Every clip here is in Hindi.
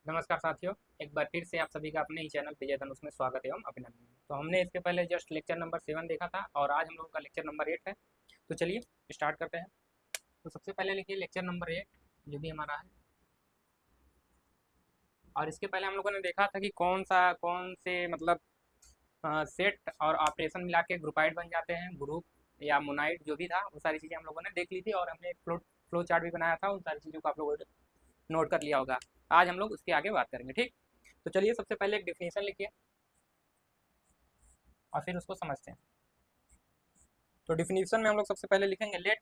नमस्कार साथियों, एक बार फिर से आप सभी का अपने ही चैनल विजय धनुष में स्वागत एवं अभिनंदन। तो हमने इसके पहले जस्ट लेक्चर नंबर 7 देखा था और आज हम लोगों का लेक्चर नंबर 8 है। तो चलिए स्टार्ट करते हैं। तो सबसे पहले लिखिए लेक्चर नंबर 8 जो भी हमारा है। और इसके पहले हम लोगों ने देखा था कि कौन से मतलब सेट और ऑपरेशन मिला के ग्रुपाइड बन जाते हैं, ग्रुप या मोनाइड जो भी था वो सारी चीज़ें हम लोगों ने देख ली थी और हमने एक फ्लो चार्ट भी बनाया था। उन सारी चीज़ों को आप लोगों ने नोट कर लिया होगा। आज हम लोग उसके आगे बात करेंगे, ठीक। तो चलिए सबसे पहले एक डिफिनेशन लिखिए और फिर उसको समझते हैं। तो डिफिनेशन में हम लोग सबसे पहले लिखेंगे let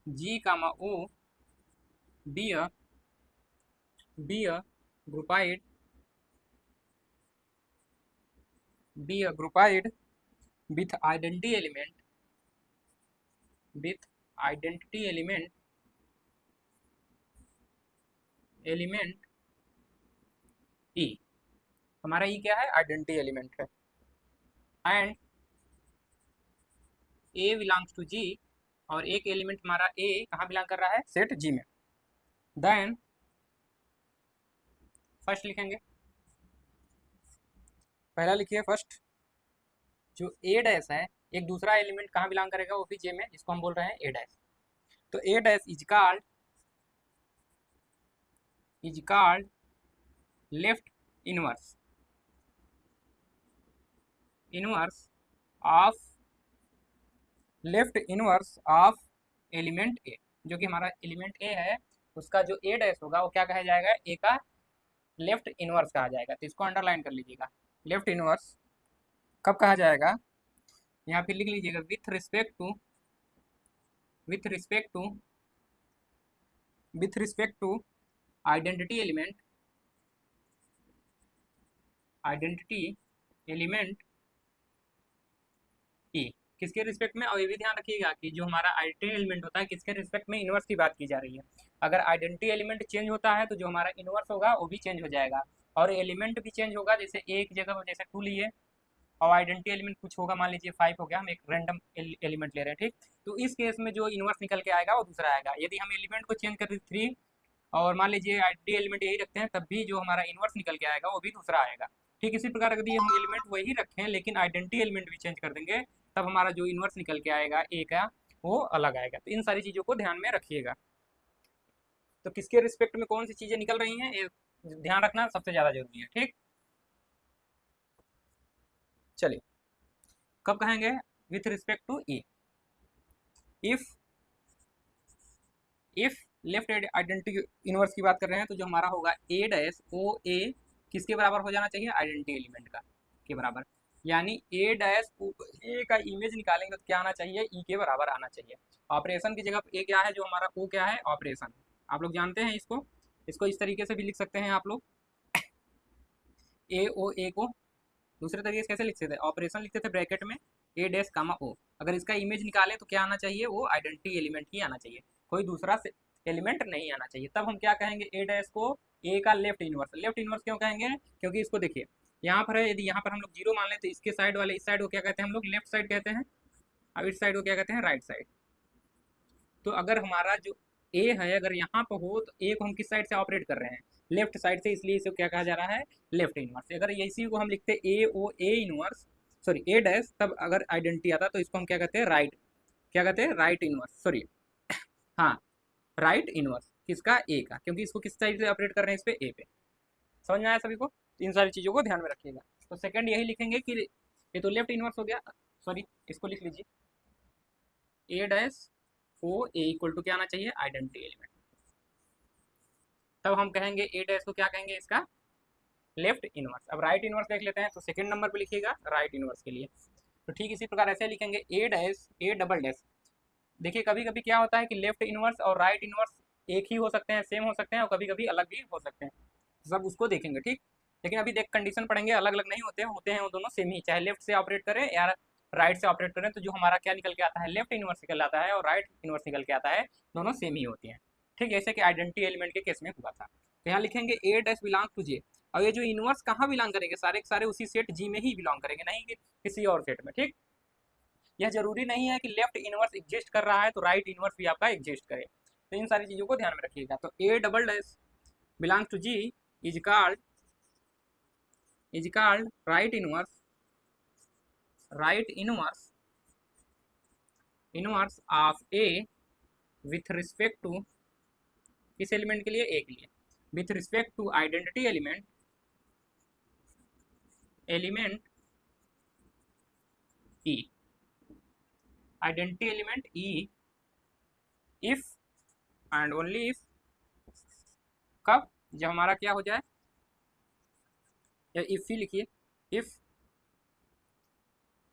G comma O be a groupoid with identity element E. हमारा ई क्या है? आइडेंटिटी एलिमेंट है। And A belongs to G, और एक एलिमेंट हमारा ए कहाँ बिलोंग कर रहा है? सेट जी में। देन फर्स्ट लिखेंगे, पहला लिखिए फर्स्ट, जो ए डैश है एक दूसरा एलिमेंट कहाँ बिलोंग करेगा? वो भी जे में, जिसको हम बोल रहे हैं ए डैश। तो A dash is called left inverse of element A. जो कि हमारा एलिमेंट ए है उसका जो ए डैश होगा वो क्या कहा जाएगा? ए का लेफ्ट इनवर्स कहा जाएगा। तो इसको अंडरलाइन कर लीजिएगा। लेफ्ट इनवर्स कब कहा जाएगा? यहाँ पे लिख लीजिएगा with respect to identity element E. किसके रिस्पेक्ट में? और ये भी ध्यान रखिएगा कि जो हमारा आइडेंटिटी एलिमेंट होता है किसके रिस्पेक्ट में? इनवर्स की बात की जा रही है। अगर आइडेंटिटी एलिमेंट चेंज होता है तो जो हमारा इनवर्स होगा वो भी चेंज हो जाएगा और एलिमेंट भी चेंज होगा। जैसे एक जगह जैसे 2 लिए और आइडेंटिटी एलिमेंट कुछ होगा, मान लीजिए 5 हो गया, हम एक रैंडम एलिमेंट ले रहे हैं, ठीक। तो इस केस में जो इनवर्स निकल के आएगा वो दूसरा आएगा। यदि हम एलिमेंट को चेंज कर 3 और मान लीजिए आइडेंटिटी एलिमेंट यही रखते हैं, तब भी जो हमारा इनवर्स निकल के आएगा वो भी दूसरा आएगा। ठीक इसी प्रकार यदि हम एलिमेंट वही रखें लेकिन आइडेंटिटी एलिमेंट भी चेंज कर देंगे, तब हमारा जो इनवर्स निकल के आएगा ए का वो अलग आएगा। तो इन सारी चीज़ों को ध्यान में रखिएगा। तो किसके रिस्पेक्ट में कौन सी चीज़ें निकल रही हैं ये ध्यान रखना सबसे ज़्यादा जरूरी है, ठीक। चलिए कब कहेंगे? With respect to E. If left identity inverse की बात कर रहे हैं तो जो हमारा होगा ए डैश ओ ए किसके बराबर हो जाना चाहिए? आइडेंटिटी एलिमेंट का के बराबर। यानी ए डैश ए का इमेज निकालेंगे तो क्या आना चाहिए? ई के बराबर आना चाहिए। ऑपरेशन की जगह ए क्या है? जो हमारा ओ क्या है? ऑपरेशन। आप लोग जानते हैं इसको इस तरीके से भी लिख सकते हैं आप लोग। ए को दूसरे तरीके से कैसे लिखते थे? ऑपरेशन लिखते थे ब्रैकेट में ए डैश कामा ओ। अगर इसका इमेज निकाले तो क्या आना चाहिए? वो आइडेंटिटी एलिमेंट ही आना चाहिए, कोई दूसरा एलिमेंट नहीं आना चाहिए। तब हम क्या कहेंगे? ए डैश को ए का लेफ्ट इनवर्स क्यों कहेंगे? क्योंकि इसको देखिए यहाँ पर है, यदि यहाँ पर हम लोग 0 मान लें तो इसके साइड वाले इस साइड को क्या कहते हैं? हम लोग लेफ्ट साइड कहते हैं और इस साइड को क्या कहते हैं? Right side. तो अगर हमारा जो ए है अगर यहाँ पर हो तो ए को हम किस साइड से ऑपरेट कर रहे हैं? लेफ्ट साइड से, इसलिए इसे क्या कहा जा रहा है? Left inverse. अगर इसी को हम लिखते A O A inverse sorry A dash, तब अगर आइडेंटिटी आता तो इसको हम क्या कहते हैं? राइट, क्या कहते हैं? राइट इनवर्स, सॉरी हाँ राइट इनवर्स। किसका? ए का, क्योंकि इसको किस साइड से ऑपरेट कर रहे हैं? इस पे ए पे। समझ में आया सभी को? तो इन सारी चीज़ों को ध्यान में रखिएगा। तो सेकंड यही लिखेंगे कि ये तो लेफ्ट इनवर्स हो गया, सॉरी इसको लिख लीजिए A dash O A equal to क्या आना चाहिए? Identity element. तब हम कहेंगे ए डैश को क्या कहेंगे? इसका लेफ्ट इनवर्स। अब राइट इनवर्स देख लेते हैं। तो सेकंड नंबर पे लिखिएगा राइट इनवर्स के लिए। तो ठीक इसी प्रकार ऐसे लिखेंगे ए डैश ए डबल डैश। देखिए कभी कभी क्या होता है कि लेफ्ट इनवर्स और राइट इनवर्स एक ही हो सकते हैं, सेम हो सकते हैं और कभी कभी अलग भी हो सकते हैं। सब उसको देखेंगे, ठीक। लेकिन अभी देख कंडीशन पढ़ेंगे, अलग अलग नहीं होते हैं वो दोनों सेम ही, चाहे लेफ्ट से ऑपरेट करें या राइट से ऑपरेट करें। तो जो हमारा क्या निकल के आता है? लेफ्ट इनवर्स निकल आता है और राइट इनवर्स निकल के आता है, दोनों सेम ही होती हैं, ठीक। जैसे कि आइडेंटिटी एलिमेंट के केस में हुआ था। तो यहाँ लिखेंगे ए डैश बिलोंग टू जे। और ये जो इनवर्स कहाँ बिलोंग करेंगे? सारे के सारे उसी सेट जी में ही बिलोंग करेंगे, नहीं कि किसी और सेट में, ठीक। यह जरूरी नहीं है कि लेफ्ट इनवर्स एग्जिस्ट कर रहा है तो राइट इनवर्स भी आपका एग्जिस्ट करे। तो इन सारी चीज़ों को ध्यान में रखिएगा। तो A double dash belongs to G is called right inverse of A with respect to, किस एलिमेंट के लिए, ए के लिए, with respect to identity element E, identity element E, if and only if, कब, जब हमारा क्या हो जाए, या इफ ही लिखिए, if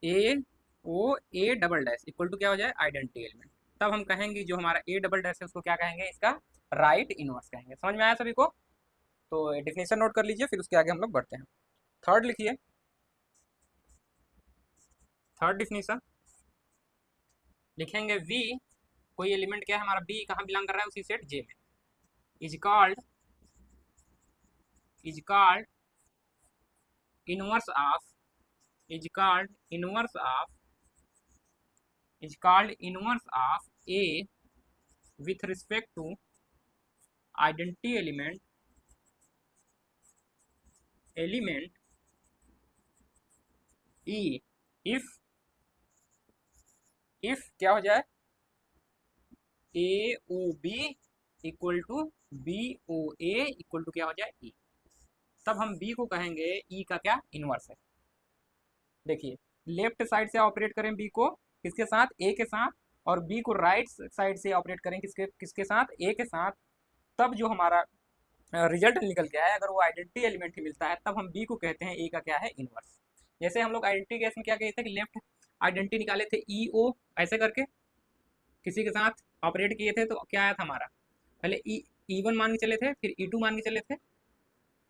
A O A double dash equal to क्या हो जाए, आइडेंटिटी एलिमेंट, तब हम कहेंगे जो हमारा ए डबल डैश है उसको क्या कहेंगे, इसका राइट इनवर्स कहेंगे। समझ में आया सभी को? तो डेफिनेशन नोट कर लीजिए, फिर उसके आगे हम लोग बढ़ते हैं। थर्ड लिखिए, थर्ड डेफिनेशन लिखेंगे, वी, कोई एलिमेंट क्या है हमारा, बी कहाँ बिलोंग कर रहा है, उसी सेट जे में, is called inverse of is called inverse of A with respect to identity element E if क्या हो जाए, AOB equal to BOA equal to क्या हो जाए, E, तब हम B को कहेंगे E का क्या, इनवर्स है। देखिए लेफ्ट साइड से ऑपरेट करें बी को, किसके साथ, ए के साथ, और बी को राइट साइड से ऑपरेट करें किसके साथ, ए के साथ, तब जो हमारा रिजल्ट निकल के आए, अगर वो आइडेंटिटी एलिमेंट ही मिलता है, तब हम बी को कहते हैं ए का क्या है, इनवर्स। जैसे हम लोग आइडेंटिटी केस में क्या कहते थे कि लेफ्ट आइडेंटिटी निकाले थे ई ओ, ऐसे करके किसी के साथ ऑपरेट किए थे, तो क्या आया था हमारा, पहले ई वन मान के चले थे, फिर E2 मान के चले थे,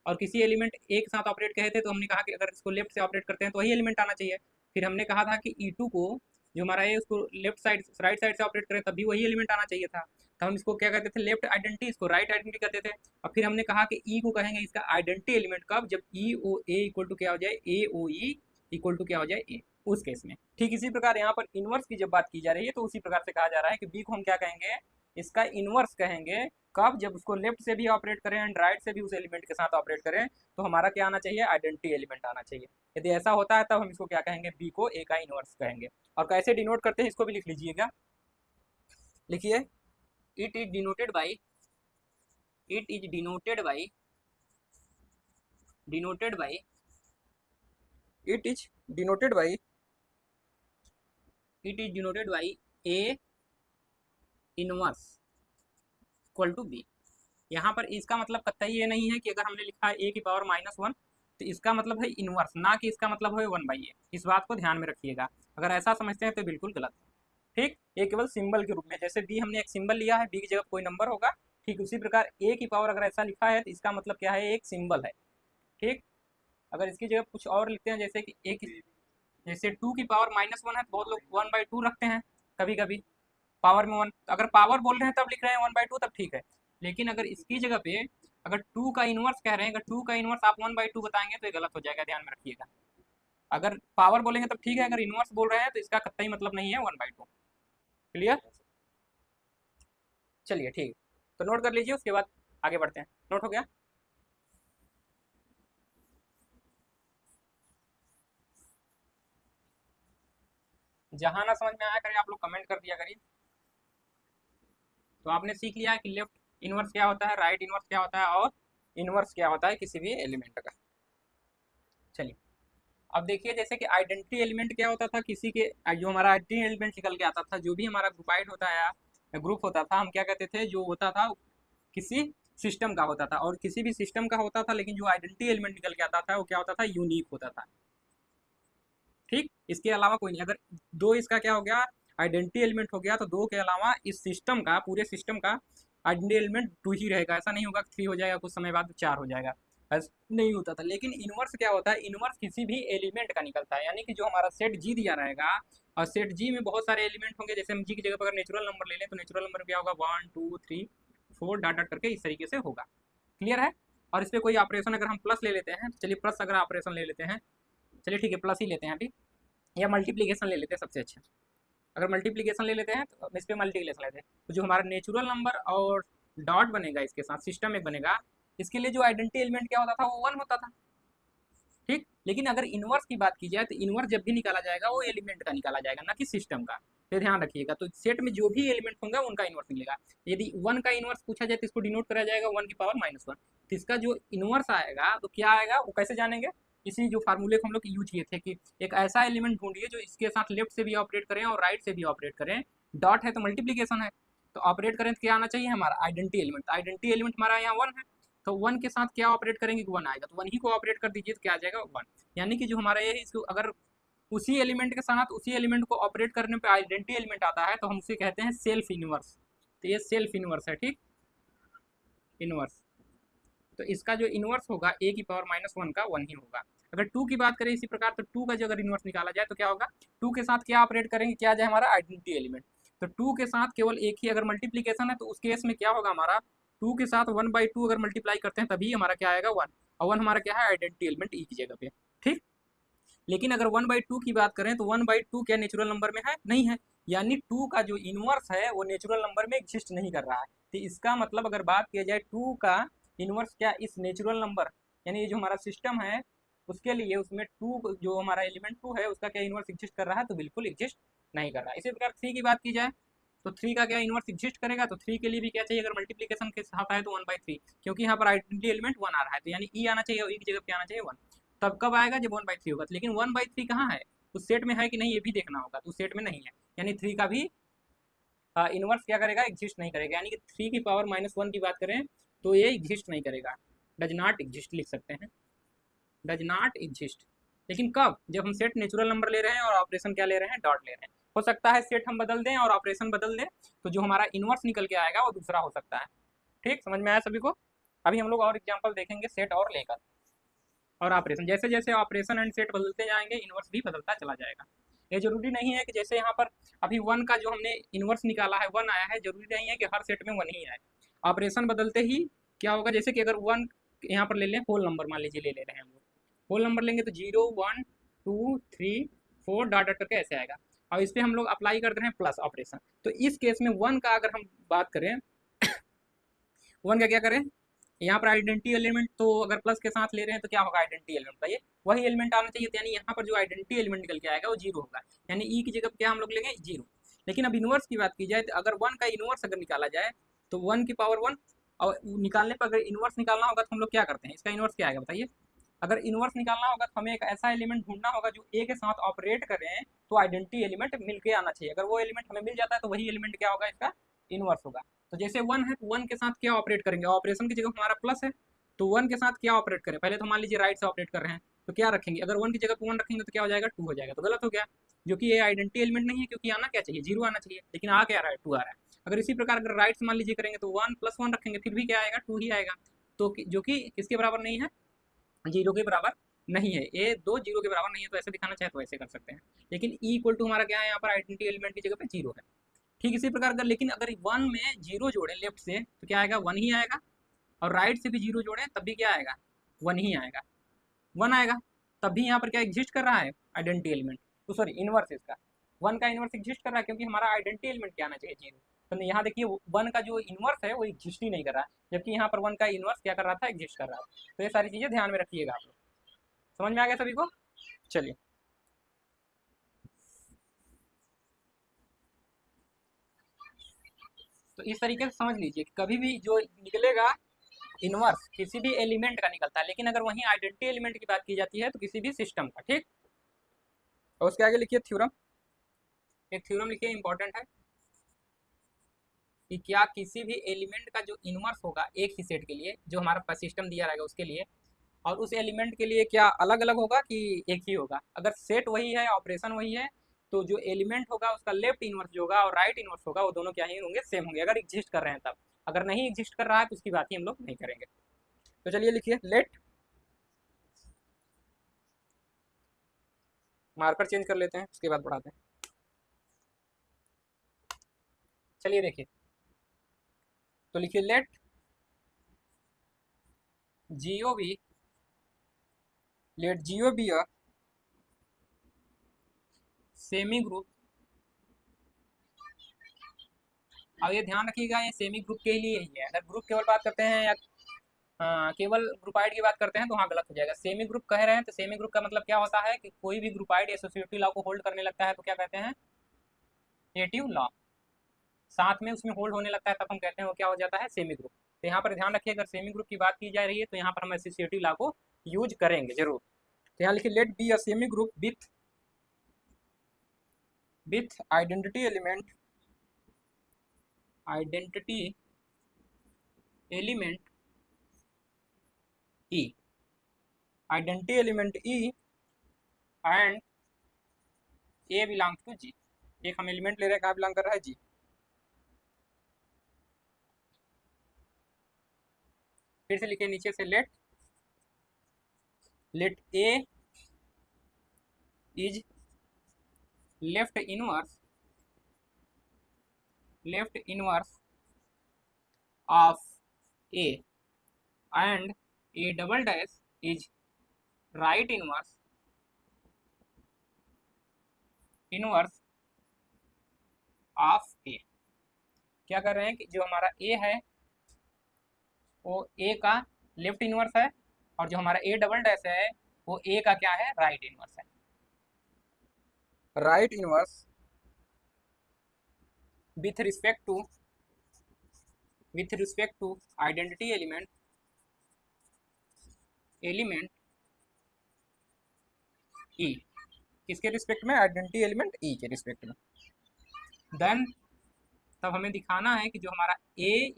और किसी एलिमेंट ए के साथ ऑपरेट कहे थे, तो हमने कहा कि अगर इसको लेफ्ट से ऑपरेट करते हैं तो वही एलिमेंट आना चाहिए। फिर हमने कहा था कि E2 को, जो हमारा है उसको लेफ्ट साइड राइट साइड से ऑपरेट करें, तभी वही एलिमेंट आना चाहिए था, तो हम इसको क्या कहते थे, लेफ्ट आइडेंटिटी, इसको राइट आइडेंटिटी कहते थे। और फिर हमने कहा कि ई को कहेंगे इसका आइडेंटिटी एलिमेंट कब, जब ई ओ ए इक्वल टू क्या हो जाए, ए ओ ई इक्वल टू क्या हो जाए, ए, उस केस में। ठीक इसी प्रकार यहाँ पर इनवर्स की जब बात की जा रही है, तो उसी प्रकार से कहा जा रहा है कि बी को हम क्या कहेंगे, इसका इनवर्स कहेंगे कब, जब उसको लेफ्ट से भी ऑपरेट करें एंड राइट से भी उस एलिमेंट के साथ ऑपरेट करें, तो हमारा क्या आना चाहिए, आइडेंटिटी एलिमेंट आना चाहिए। यदि ऐसा होता है तब हम इसको क्या कहेंगे, बी को ए का इनवर्स कहेंगे। और कैसे डिनोट करते हैं इसको भी लिख लीजिएगा, लिखिए, it is denoted by it is denoted by a inverse equal to B. यहाँ पर इसका मतलब कतई ये नहीं है कि अगर हमने लिखा है ए की पावर -1 तो इसका मतलब है इनवर्स, ना कि इसका मतलब है 1/a। इस बात को ध्यान में रखिएगा, अगर ऐसा समझते हैं तो बिल्कुल गलत है। ठीक, ये केवल सिंबल के रूप में, जैसे बी हमने एक सिंबल लिया है, बी की जगह कोई नंबर होगा, ठीक उसी प्रकार ए की पावर अगर ऐसा लिखा है तो इसका मतलब क्या है, एक सिंबल है। ठीक, अगर इसकी जगह कुछ और लिखते हैं, जैसे कि एक, जैसे 2 की पावर -1 है तो बहुत लोग 1/2 रखते हैं, कभी कभी पावर में 1, अगर पावर बोल रहे हैं तब लिख रहे हैं 1/2 तब ठीक है, लेकिन अगर इसकी जगह पे अगर 2 का इनवर्स कह रहे हैं, अगर 2 का इनवर्स आप 1/2 बताएंगे तो ये गलत हो जाएगा, ध्यान में रखिएगा। अगर पावर बोलेंगे तब ठीक है, अगर इनवर्स बोल रहे हैं तो इसका कतई मतलब नहीं है 1/2। क्लियर? चलिए ठीक, तो नोट कर लीजिए, उसके बाद आगे बढ़ते हैं। नोट हो गया? जहां ना समझ में आया करिए आप लोग कमेंट कर दिया करिए। तो आपने सीख लिया है कि लेफ्ट इनवर्स क्या होता है, राइट इनवर्स क्या होता है, और इनवर्स क्या होता है किसी भी एलिमेंट का। चलिए अब देखिए, जैसे कि आइडेंटिटी एलिमेंट क्या होता था, किसी के जो हमारा आइडेंटिटी एलिमेंट निकल के आता था, जो भी हमारा ग्रुपाइड होता है, ग्रुप होता था, हम क्या कहते थे, जो होता था किसी सिस्टम का होता था, और किसी भी सिस्टम का होता था, लेकिन जो आइडेंटिटी एलिमेंट निकल के आता था वो क्या होता था, यूनिक होता था। ठीक, इसके अलावा कोई नहीं। अगर दो इसका क्या हो गया, आइडेंटिटी एलिमेंट हो गया, तो दो के अलावा इस सिस्टम का, पूरे सिस्टम का आइडेंटिटी एलिमेंट 2 ही रहेगा। ऐसा नहीं होगा 3 हो जाएगा, कुछ समय बाद 4 हो जाएगा, ऐसा नहीं होता था। लेकिन इनवर्स क्या होता है, इनवर्स किसी भी एलिमेंट का निकलता है, यानी कि जो हमारा सेट जी दिया रहेगा, और सेट जी में बहुत सारे एलिमेंट होंगे, जैसे हम जी की जगह पर अगर नेचुरल नंबर ले लें तो नेचुरल नंबर क्या होगा, 1 2 3 4 डाट डाट करके इस तरीके से होगा। क्लियर है? और इस पर कोई ऑपरेशन अगर हम प्लस ले लेते हैं, चलिए प्लस अगर ऑपरेशन ले लेते हैं, चलिए ठीक है प्लस ही लेते हैं अभी, या मल्टीप्लीकेशन ले लेते हैं सबसे अच्छा। अगर मल्टीप्लीकेशन ले लेते हैं तो इस पर मल्टीप्लीकेशन लेते हैं, तो जो हमारा नेचुरल नंबर और डॉट बनेगा इसके साथ, सिस्टम में बनेगा, इसके लिए जो आइडेंटिटी एलिमेंट क्या होता था, वो 1 होता था, ठीक। लेकिन अगर इनवर्स की बात की जाए तो इनवर्स जब भी निकाला जाएगा वो एलिमेंट का निकाला जाएगा, ना कि सिस्टम का। फिर ध्यान रखिएगा, तो सेट में जो भी एलिमेंट होंगे उनका इनवर्स निकलेगा। यदि 1 का इनवर्स पूछा जाए तो इसको डिनोट करा जाएगा 1 की पावर -1। तो इसका जो इनवर्स आएगा तो क्या आएगा, वो कैसे जानेंगे, इसी जो फार्मूले को हम लोग यूज किए थे कि एक ऐसा एलिमेंट ढूंढिए जो इसके साथ लेफ्ट से भी ऑपरेट करें और राइट से भी ऑपरेट करें। डॉट है तो मल्टीप्लीकेशन है, तो ऑपरेट करें तो क्या आना चाहिए हमारा, आइडेंटिटी एलिमेंट। आइडेंटिटी एलिमेंट हमारा यहाँ 1 है, तो 1 के साथ क्या ऑपरेट करेंगे, 1 आएगा, तो 1 ही को ऑपरेट कर दीजिए तो क्या आ जाएगा 1। यानी कि जो हमारा ये है, इसको अगर उसी एलिमेंट के साथ उसी एलिमेंट को ऑपरेट करने पे आइडेंटिटी एलिमेंट आता है तो हम उसे कहते हैं सेल्फ इनवर्स। तो ये सेल्फ इनवर्स है, ठीक, इनवर्स। तो इसका जो इनवर्स होगा ए की पावर -1 का 1 ही होगा। अगर 2 की बात करें इसी प्रकार, तो 2 का जो अगर इनवर्स निकाला जाए तो क्या होगा, 2 के साथ क्या ऑपरेट करेंगे, क्या आ जाए हमारा आइडेंटिटी एलिमेंट। तो 2 के साथ केवल एक ही अगर मल्टीप्लीकेशन है तो उस केस में क्या होगा हमारा, 2 के साथ 1/2 अगर मल्टीप्लाई करते हैं तभी हमारा क्या आएगा 1, और 1 हमारा क्या है आइडेंटिटी एलिमेंट ई की जगह पे, ठीक। लेकिन अगर 1/2 की बात करें तो 1/2 क्या नेचुरल नंबर में है, नहीं है। यानी 2 का जो इनवर्स है वो नेचुरल नंबर में एग्जिस्ट नहीं कर रहा है। तो इसका मतलब अगर बात किया जाए 2 का इनवर्स क्या इस नेचुरल नंबर, यानी ये जो हमारा सिस्टम है उसके लिए, उसमें 2 जो हमारा एलिमेंट 2 है उसका क्या इनवर्स एग्जिस्ट कर रहा है, तो बिल्कुल एग्जिस्ट नहीं कर रहा है। इसी प्रकार 3 की बात की जाए तो 3 का क्या इनवर्स एग्जिस्ट करेगा, तो 3 के लिए भी क्या चाहिए, अगर मल्टीप्लीकेशन के साथ है तो 1/3, क्योंकि यहाँ पर आइडेंटिटी एलिमेंट 1 आ रहा है, तो यानी ई आना चाहिए और ई की जगह क्या आना चाहिए 1। तब कब आएगा, जब 1/3 होगा। लेकिन 1/3 कहाँ है, उस सेट में है कि नहीं ये भी देखना होगा, तो उस सेट में नहीं है, यानी 3 का भी इनवर्स क्या करेगा, एग्जिस्ट नहीं करेगा। यानी कि 3 की पावर -1 की बात करें तो ये एग्जिस्ट नहीं करेगा, डज नॉट एग्जिस्ट लिख सकते हैं, डज नॉट एग्जिस्ट। लेकिन कब, जब हम सेट नेचुरल नंबर ले रहे हैं और ऑपरेशन क्या ले रहे हैं, डॉट ले रहे हैं। हो सकता है सेट हम बदल दें और ऑपरेशन बदल दें, तो जो हमारा इनवर्स निकल के आएगा वो दूसरा हो सकता है, ठीक। समझ में आया सभी को। अभी हम लोग और एग्जाम्पल देखेंगे सेट और लेकर, और ऑपरेशन, जैसे जैसे ऑपरेशन एंड सेट बदलते जाएंगे इनवर्स भी बदलता चला जाएगा। ये जरूरी नहीं है कि जैसे यहाँ पर अभी 1 का जो हमने इनवर्स निकाला है 1 आया है, जरूरी नहीं है कि हर सेट में 1 ही आए। ऑपरेशन बदलते ही क्या होगा, जैसे कि अगर 1 यहाँ पर ले लें होल नंबर, मान लीजिए ले ले रहे हैं हम लोग, होल नंबर लेंगे तो 0 1 2 3 4 डॉट डॉट करके ऐसे आएगा, और इस पर हम लोग अप्लाई कर रहे हैं प्लस ऑपरेशन। तो इस केस में 1 का अगर हम बात करें 1 का क्या करें, यहाँ पर आइडेंटिटी एलिमेंट, तो अगर प्लस के साथ ले रहे हैं तो क्या होगा आइडेंटिटी एलिमेंट, बताइए वही एलिमेंट आना चाहिए। तो यानी यहाँ पर जो आइडेंटिटी एलिमेंट निकल के आएगा वो 0 होगा, यानी ई की जगह क्या हम लोग लेंगे 0। लेकिन अब इनवर्स की बात की जाए तो अगर 1 का इनवर्स अगर निकाला जाए तो 1 की पावर 1, और निकालने पर अगर इनवर्स निकालना होगा तो हम लोग क्या करते हैं, इसका इनवर्स क्या आएगा बताइए। अगर इनवर्स निकालना होगा तो हमें एक ऐसा एलिमेंट ढूंढना होगा जो ए के साथ ऑपरेट करें, तो आइडेंटिटी एलिमेंट मिल के आना चाहिए। अगर वो एलिमेंट हमें मिल जाता है तो वही एलिमेंट क्या होगा, इसका इनवर्स होगा। तो जैसे 1 है तो 1 के साथ क्या ऑपरेट करेंगे, ऑपरेशन की जगह हमारा प्लस है, तो 1 के साथ क्या ऑपरेट करें, पहले तो मान लीजिए राइट से ऑपरेट कर रहे हैं, तो क्या रखेंगे, अगर 1 की जगह 1 रखेंगे तो क्या हो जाएगा 2 हो जाएगा, तो गलत हो गया, जो कि ये आइडेंटिटी एलिमेंट नहीं है, क्योंकि आना क्या चाहिए 0 आना चाहिए, लेकिन आ क्या रहा है 2 आ रहा है। अगर इसी प्रकार अगर राइट से मान लीजिए करेंगे तो 1 + 1 रखेंगे फिर भी क्या आएगा 2 ही आएगा, तो जो कि किसके बराबर नहीं है, 0 के बराबर नहीं है। ये 2 0 के बराबर नहीं है, तो ऐसे दिखाना चाहे तो ऐसे कर सकते हैं। लेकिन ई इक्वल टू हमारा क्या है, यहाँ पर आइडेंटिटी एलिमेंट की जगह पे 0 है, ठीक। इसी प्रकार अगर, लेकिन अगर 1 में 0 जोड़े लेफ्ट से तो क्या आएगा 1 ही आएगा, और राइट से भी 0 जोड़े तब भी क्या आएगा 1 ही आएगा, 1 आएगा। तब भी यहाँ पर क्या एग्जिस्ट कर रहा है आइडेंटिटी एलिमेंट, तो सॉरी इनवर्स इसका 1 का इनवर्स एग्जिस्ट कर रहा है, क्योंकि हमारा आइडेंटिटी एलिमेंट क्या आना चाहिए 0। तो यहाँ देखिए 1 का जो इनवर्स है वो एग्जिस्ट ही नहीं कर रहा है, जबकि यहाँ पर 1 का इनवर्स क्या कर रहा था, एग्जिस्ट कर रहा था। तो ये सारी चीज़ें ध्यान में रखिएगा आप लोग। समझ में आ गया सभी को, चलिए। तो इस तरीके से समझ लीजिए कि कभी भी जो निकलेगा इनवर्स किसी भी एलिमेंट का निकलता है, लेकिन अगर वहीं आइडेंटिटी एलिमेंट की बात की जाती है तो किसी भी सिस्टम का, ठीक। और उसके आगे लिखिए थ्योरम, एक थ्योरम लिखिए इंपॉर्टेंट है कि क्या किसी भी एलिमेंट का जो इनवर्स होगा एक ही सेट के लिए, जो हमारा पास सिस्टम दिया रहेगा उसके लिए, और उस एलिमेंट के लिए क्या अलग अलग होगा कि एक ही होगा। अगर सेट वही है, ऑपरेशन वही है, तो जो एलिमेंट होगा उसका लेफ्ट इनवर्स जो होगा और राइट इनवर्स होगा वो दोनों क्या ही होंगे, सेम होंगे, अगर एग्जिस्ट कर रहे हैं तब। अगर नहीं एग्जिस्ट कर रहा है तो उसकी बात ही हम लोग नहीं करेंगे। तो चलिए लिखिए, लेट, मार्कर चेंज कर लेते हैं उसके बाद बढ़ाते हैं। चलिए देखिए, तो लिखिए let G be, let G be a semi group. अब ये ध्यान रखिएगा ये सेमी ग्रुप के लिए ही है, अगर ग्रुप केवल बात करते हैं या हाँ, केवल ग्रुपाइड की बात करते हैं तो हाँ गलत हो जाएगा। सेमी ग्रुप कह रहे हैं तो सेमी ग्रुप का मतलब क्या होता है कि कोई भी ग्रुपाइड एसोसिएटिव लॉ को होल्ड करने लगता है तो क्या कहते हैं, एटिव लॉ। साथ में उसमें होल्ड होने लगता है तब हम कहते हैं वो क्या हो जाता है, सेमी ग्रुप। तो यहाँ पर ध्यान रखिए, अगर सेमी ग्रुप की बात की जा रही है तो यहाँ पर हम एसोसिएटिव लॉ को यूज करेंगे जरूर। तो यहाँ लिखिए let be a semi group with identity element E, identity element E and A belong to G. एक हम एलिमेंट ले रहे हैं, कहाँ बिलोंग कर रहा है, जी। फिर से लिखिए नीचे से, let A is left inverse of A and A double dash is right inverse of A. क्या कर रहे हैं कि जो हमारा ए है वो ए का लेफ्ट इनवर्स है, और जो हमारा ए डबल डैश है वो ए का क्या है, राइट इनवर्स है। Right inverse with respect to identity element E. किसके रिस्पेक्ट में, आइडेंटिटी एलिमेंट ई के रिस्पेक्ट में। देन तब हमें दिखाना है कि जो हमारा ए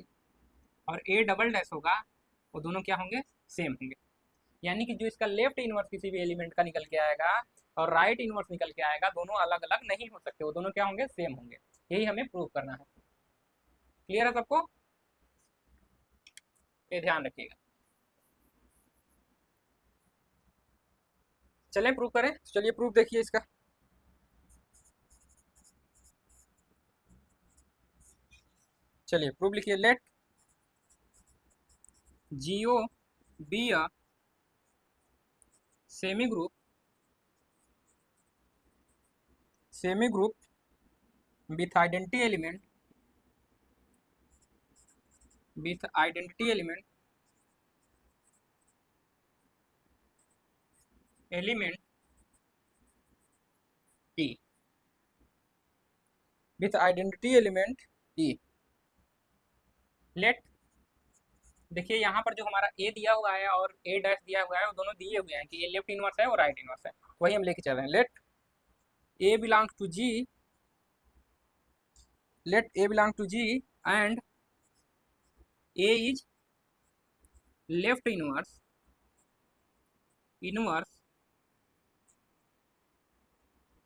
और ए डबल डैश होगा वो दोनों क्या होंगे, सेम होंगे। यानी कि जो इसका लेफ्ट इनवर्स किसी भी एलिमेंट का निकल के आएगा और राइट इनवर्स निकल के आएगा, दोनों अलग अलग नहीं हो सकते, वो दोनों क्या होंगे, सेम होंगे। यही हमें प्रूव करना है। क्लियर है सबको, ये ध्यान रखिएगा। चलें प्रूव करें, चलिए प्रूफ देखिए इसका। चलिए प्रूफ लिखिए, let G be a semi group with identity element E, with identity element E. Let, देखिए यहाँ पर जो हमारा ए दिया हुआ है और ए डैश दिया हुआ है वो दोनों दिए हुए हैं कि ये लेफ्ट इनवर्स है और राइट इनवर्स है, वही हम लेके चल रहे हैं। A belong to G let A belong to G and A is left inverse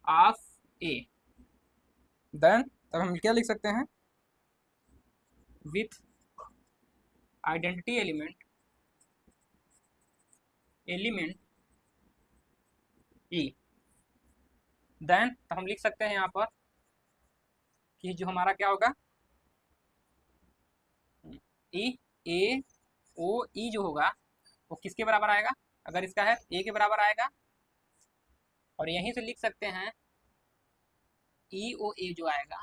of A. Then तब हम क्या लिख सकते हैं, with identity element E. Then तो हम लिख सकते हैं यहाँ पर कि जो हमारा क्या होगा, ई ए ओ ई जो होगा वो किसके बराबर आएगा, अगर इसका है ए के बराबर आएगा। और यहीं से लिख सकते हैं ई ओ ए जो आएगा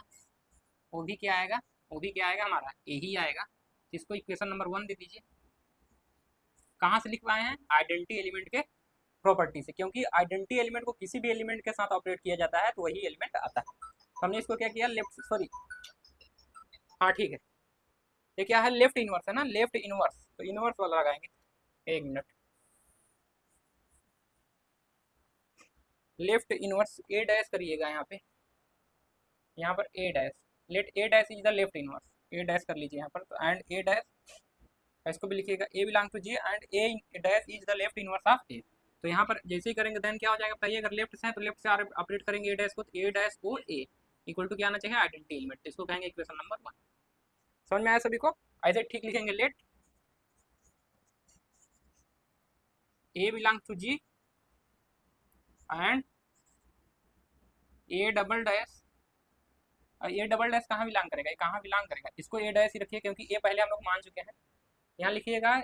वो भी क्या आएगा, वो भी क्या आएगा, हमारा ए ही आएगा। इसको इक्वेशन नंबर 1 दे दीजिए। कहाँ से लिख पाए हैं, आइडेंटिटी एलिमेंट के प्रॉपर्टी से, क्योंकि आइडेंटिटी एलिमेंट को किसी भी एलिमेंट के साथ ऑपरेट किया जाता है तो वही एलिमेंट आता है। तो हमने इसको क्या किया, लेफ्ट, सॉरी, हाँ ठीक है, ये क्या है, लेफ्ट इनवर्स है ना, लेफ्ट इनवर्स, तो इनवर्स वाला लगाएंगे। एक मिनट, लेफ्ट इनवर्स ए डैश करिएगा यहाँ पर A dash, let A dash is the left inverse, A dash कर लीजिए यहाँ पर, तो एंड ए डैश, इसको भी लिखिएगा, A belong to G and A dash is the left inverse of A. तो यहाँ पर जैसे ही करेंगे देन क्या हो जाएगा बताइए, अगर लेफ्ट से है तो लेफ्ट से ऑपरेट करेंगे ए डैश को, तो A dash O A equal to क्या आना चाहिए, आइडेंटिटी एलिमेंट, तो इसको कहेंगे इक्वेशन नंबर 1। समझ में आया सभी को, ऐसे ठीक लिखेंगे, let A belong to G and A double dash, A double dash कहाँ बिलोंग करेगा, ये कहाँ बिलोंग करेगा, इसको ए डैश ही रखिए क्योंकि ए पहले हम लोग मान चुके हैं। यहाँ लिखिएगा,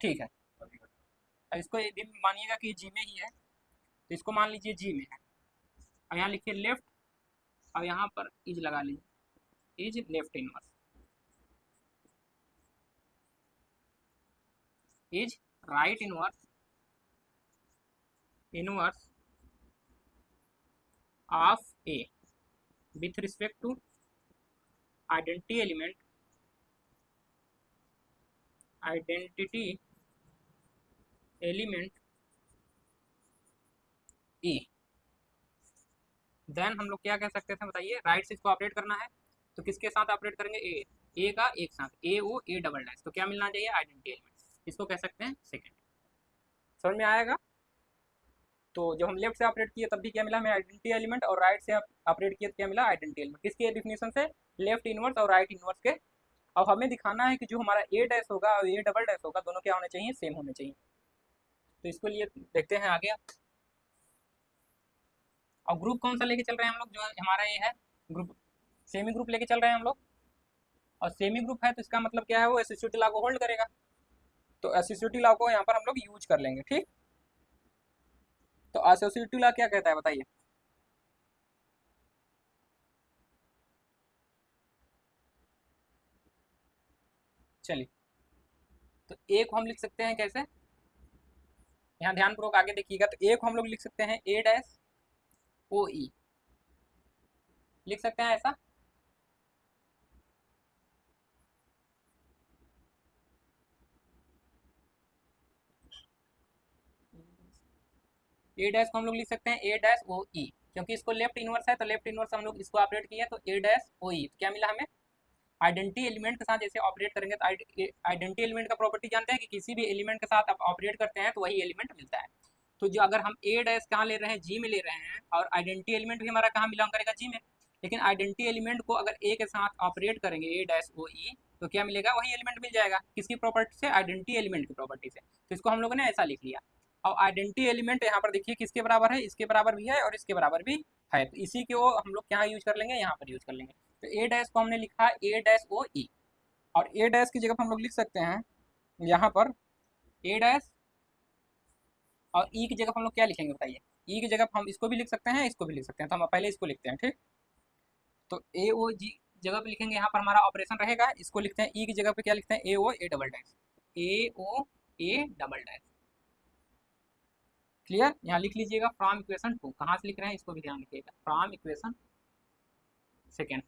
ठीक है, अब इसको ये भी मानिएगा कि जी में ही है, तो इसको मान लीजिए जी में है। अब यहाँ लिखिए लेफ्ट, अब यहाँ पर इज लगा लीजिए, is left inverse. Is right inverse of A with respect to identity element A. Then हम लोग क्या कह सकते थे बताइए, राइट से इसको ऑपरेट करना है तो किसके साथ ऑपरेट करेंगे, ए का एक साथ, ए ओ ए डबल डैश, तो क्या मिलना चाहिए, आइडेंटिटी एलिमेंट, इसको कह सकते हैं सेकेंड। समझ में आएगा। तो जब हम लेफ्ट से ऑपरेट किए तब भी क्या मिला हमें, आइडेंटिटी एलिमेंट, और राइट से ऑपरेट किए तो क्या मिला, आइडेंटिटी एलिमेंट, किसके डेफिनेशन से, लेफ्ट इनवर्स और राइट इनवर्स के। अब हमें दिखाना है कि जो हमारा ए डैश होगा और ए डबल डैश होगा दोनों क्या होने चाहिए, सेम होने चाहिए। तो इसको लिए देखते हैं आगे। और ग्रुप कौन सा लेके चल रहे हैं हम लोग, जो हमारा ये है ग्रुप, सेमी ग्रुप लेके चल रहे हैं हम लोग। और सेमी ग्रुप है तो इसका मतलब क्या है, वो एसोसिएटिव लॉ को होल्ड करेगा, तो एसोसिएटिव लॉ को यहाँ पर हम लोग यूज कर लेंगे, ठीक। तो एसोसिएटिव लॉ क्या कहता है बताइए, चलिए। तो ए को हम लिख सकते हैं कैसे, यहाँ ध्यानपूर्वक आगे देखिएगा, तो ए को हम लोग लिख सकते हैं ए डैश ओ ई, लिख सकते हैं ऐसा। ए डैश को हम लोग लिख सकते हैं ए डैश ओ ई, क्योंकि इसको लेफ्ट इनवर्स है तो लेफ्ट इनवर्स हम लोग इसको ऑपरेट किया तो ए डैश ओ ई, तो क्या मिला हमें, आइडेंटिटी एलिमेंट के साथ जैसे ऑपरेट करेंगे तो आइडेंटिटी एलिमेंट का प्रॉपर्टी जानते हैं कि किसी भी एलिमेंट के साथ आप ऑपरेट करते हैं तो वही एलिमेंट मिलता है। तो जो अगर हम ए डैश कहाँ ले रहे हैं, जी में ले रहे हैं, और आइडेंटिटी एलिमेंट भी हमारा कहाँ बिलोंग करेगा, जी में। लेकिन आइडेंटिटी एलिमेंट को अगर ए के साथ ऑपरेट करेंगे ए डैश ओ ई, तो क्या मिलेगा, वही एलिमेंट मिल जाएगा, किसकी प्रॉपर्टी से, आइडेंटिटी एलिमेंट की प्रॉपर्टी से। तो इसको हम लोगों ने ऐसा लिख लिया। और आइडेंटिटी एलिमेंट यहाँ पर देखिए किसके बराबर है, इसके बराबर भी है और इसके बराबर भी है, तो इसी को हम लोग क्या यूज कर लेंगे, यहाँ पर यूज कर लेंगे। तो ए डैश को हमने लिखा ए डैश ओ ई, और ए डैश की जगह पर हम लोग लिख सकते हैं यहाँ पर ए डैश, और ई की जगह पर हम लोग क्या लिखेंगे बताइए, ई की जगह पर हम इसको भी लिख सकते हैं, इसको भी लिख सकते हैं, तो हम पहले इसको लिखते हैं, ठीक। तो ए ओ जी जगह पे लिखेंगे, यहाँ पर हमारा ऑपरेशन रहेगा, इसको लिखते हैं, ई की जगह पे क्या लिखते हैं, A O A double dash, A O A double dash, clear. यहाँ लिख लीजिएगा फ्रॉम इक्वेशन टू, कहाँ से लिख रहे हैं इसको भी ध्यान रखिएगा, फ्रॉम इक्वेशन सेकेंड,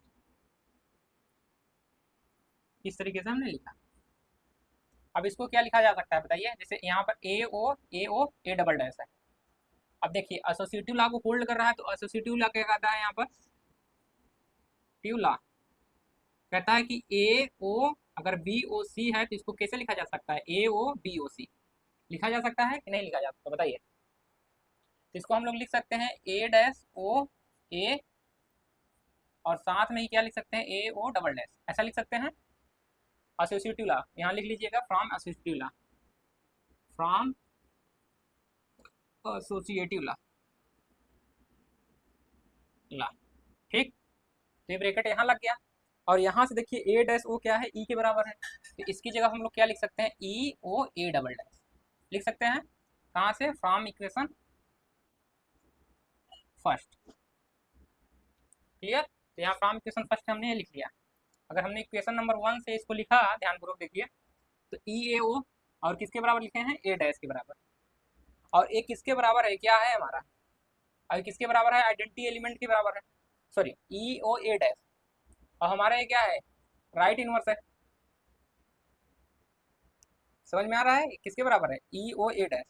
इस तरीके से हमने लिखा। अब इसको क्या लिखा जा सकता है बताइए, जैसे यहाँ पर ए ओ ए डबल डैश है। अब देखिए एसोसिएटिव लॉ को होल्ड कर रहा है, तो एसोसिएटिव लॉ क्या कहता है यहाँ पर, ट्यू लॉ कहता है कि ए ओ अगर बी ओ सी है तो इसको कैसे लिखा जा सकता है, ए ओ बी ओ सी, लिखा जा सकता है कि नहीं लिखा जा सकता बताइए। तो इसको हम लोग लिख सकते हैं ए डैश ओ ए, और साथ में ही क्या लिख सकते हैं, ए ओ डबल डैश, ऐसा लिख सकते हैं। एसोसिएटिव लॉ यहाँ लिख लीजिएगा, from associative law, from associative law, law, ठीक। तो ये ब्रैकेट यहाँ लग गया, और यहाँ से देखिए ए डैश ओ क्या है, ई के बराबर है, तो इसकी जगह हम लोग क्या लिख सकते हैं, ई ओ ए डबल डैश लिख सकते हैं, कहाँ से, फ्रॉम इक्वेशन फर्स्ट, क्लियर। तो यहाँ फ्रॉम इक्वेशन फर्स्ट हमने ये लिख लिया। अगर हमने इक्वेशन नंबर 1 से इसको लिखा, ध्यानपूर्वक देखिए, तो ई ए ओ, और किसके बराबर लिखे हैं, ए डैश के बराबर, और ए किसके बराबर है, क्या है हमारा, और किसके बराबर है, आइडेंटिटी एलिमेंट के बराबर है, सॉरी ई ओ ए डैश, और हमारा ये क्या है, राइट इनवर्स है। समझ में आ रहा है किसके बराबर है, ई ओ ए डैश।